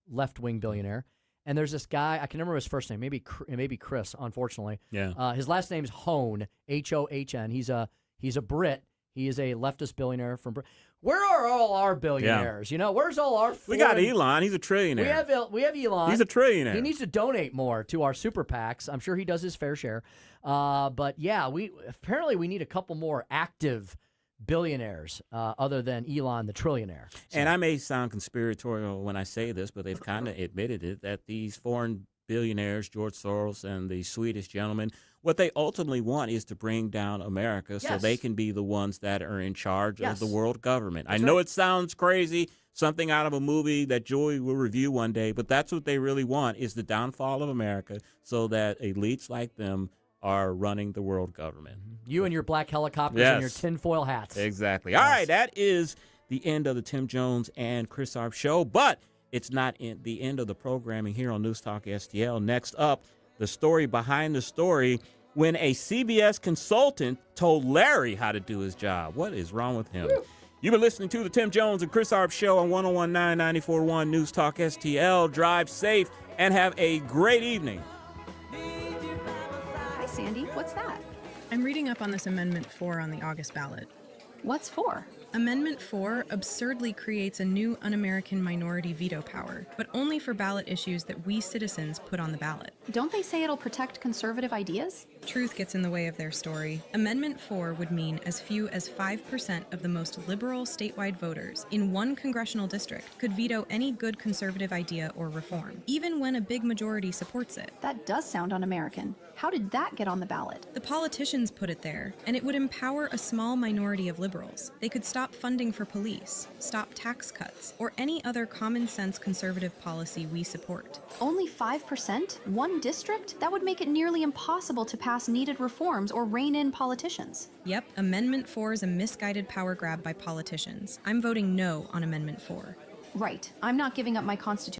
left-wing billionaire, and there's this guy, I can remember his first name, maybe Chris, unfortunately. Yeah. His last name's Hohn, H-O-H-N. He's a Brit. He is a leftist billionaire from Britain. Where are all our billionaires? Yeah. Where's all our We got Elon. He's a trillionaire. We have Elon. He's a trillionaire. He needs to donate more to our super PACs. I'm sure he does his fair share. But yeah, we need a couple more active billionaires other than Elon the trillionaire. So. And I may sound conspiratorial when I say this, but they've kind of admitted it, that these foreign billionaires, George Soros and the Swedish gentleman, what they ultimately want is to bring down America so they can be the ones that are in charge of the world government. That's I know it sounds crazy, something out of a movie that Joey will review one day, but that's what they really want, is the downfall of America so that elites like them are running the world government. You and your black helicopters and your tinfoil hats. Exactly. All right, that is the end of the Tim Jones and Chris Arps show, but it's not the end of the programming here on News Talk STL. Next up, the story behind the story, when a CBS consultant told Larry how to do his job. What is wrong with him? You've been listening to the Tim Jones and Chris Arps show on 101.9 94.1 News Talk STL. Drive safe and have a great evening. Sandy, what's that? I'm reading up on this Amendment 4 on the August ballot. What's 4? Amendment 4 absurdly creates a new un-American minority veto power, but only for ballot issues that we citizens put on the ballot. Don't they say it'll protect conservative ideas? Truth gets in the way of their story. Amendment 4 would mean as few as 5% of the most liberal statewide voters in one congressional district could veto any good conservative idea or reform, even when a big majority supports it. That does sound un-American. How did that get on the ballot? The politicians put it there, and it would empower a small minority of liberals. They could stop funding for police, stop tax cuts, or any other common sense conservative policy we support. Only 5%? One district? That would make it nearly impossible to pass needed reforms or rein in politicians. Yep, Amendment 4 is a misguided power grab by politicians. I'm voting no on Amendment 4. Right. I'm not giving up my constitution.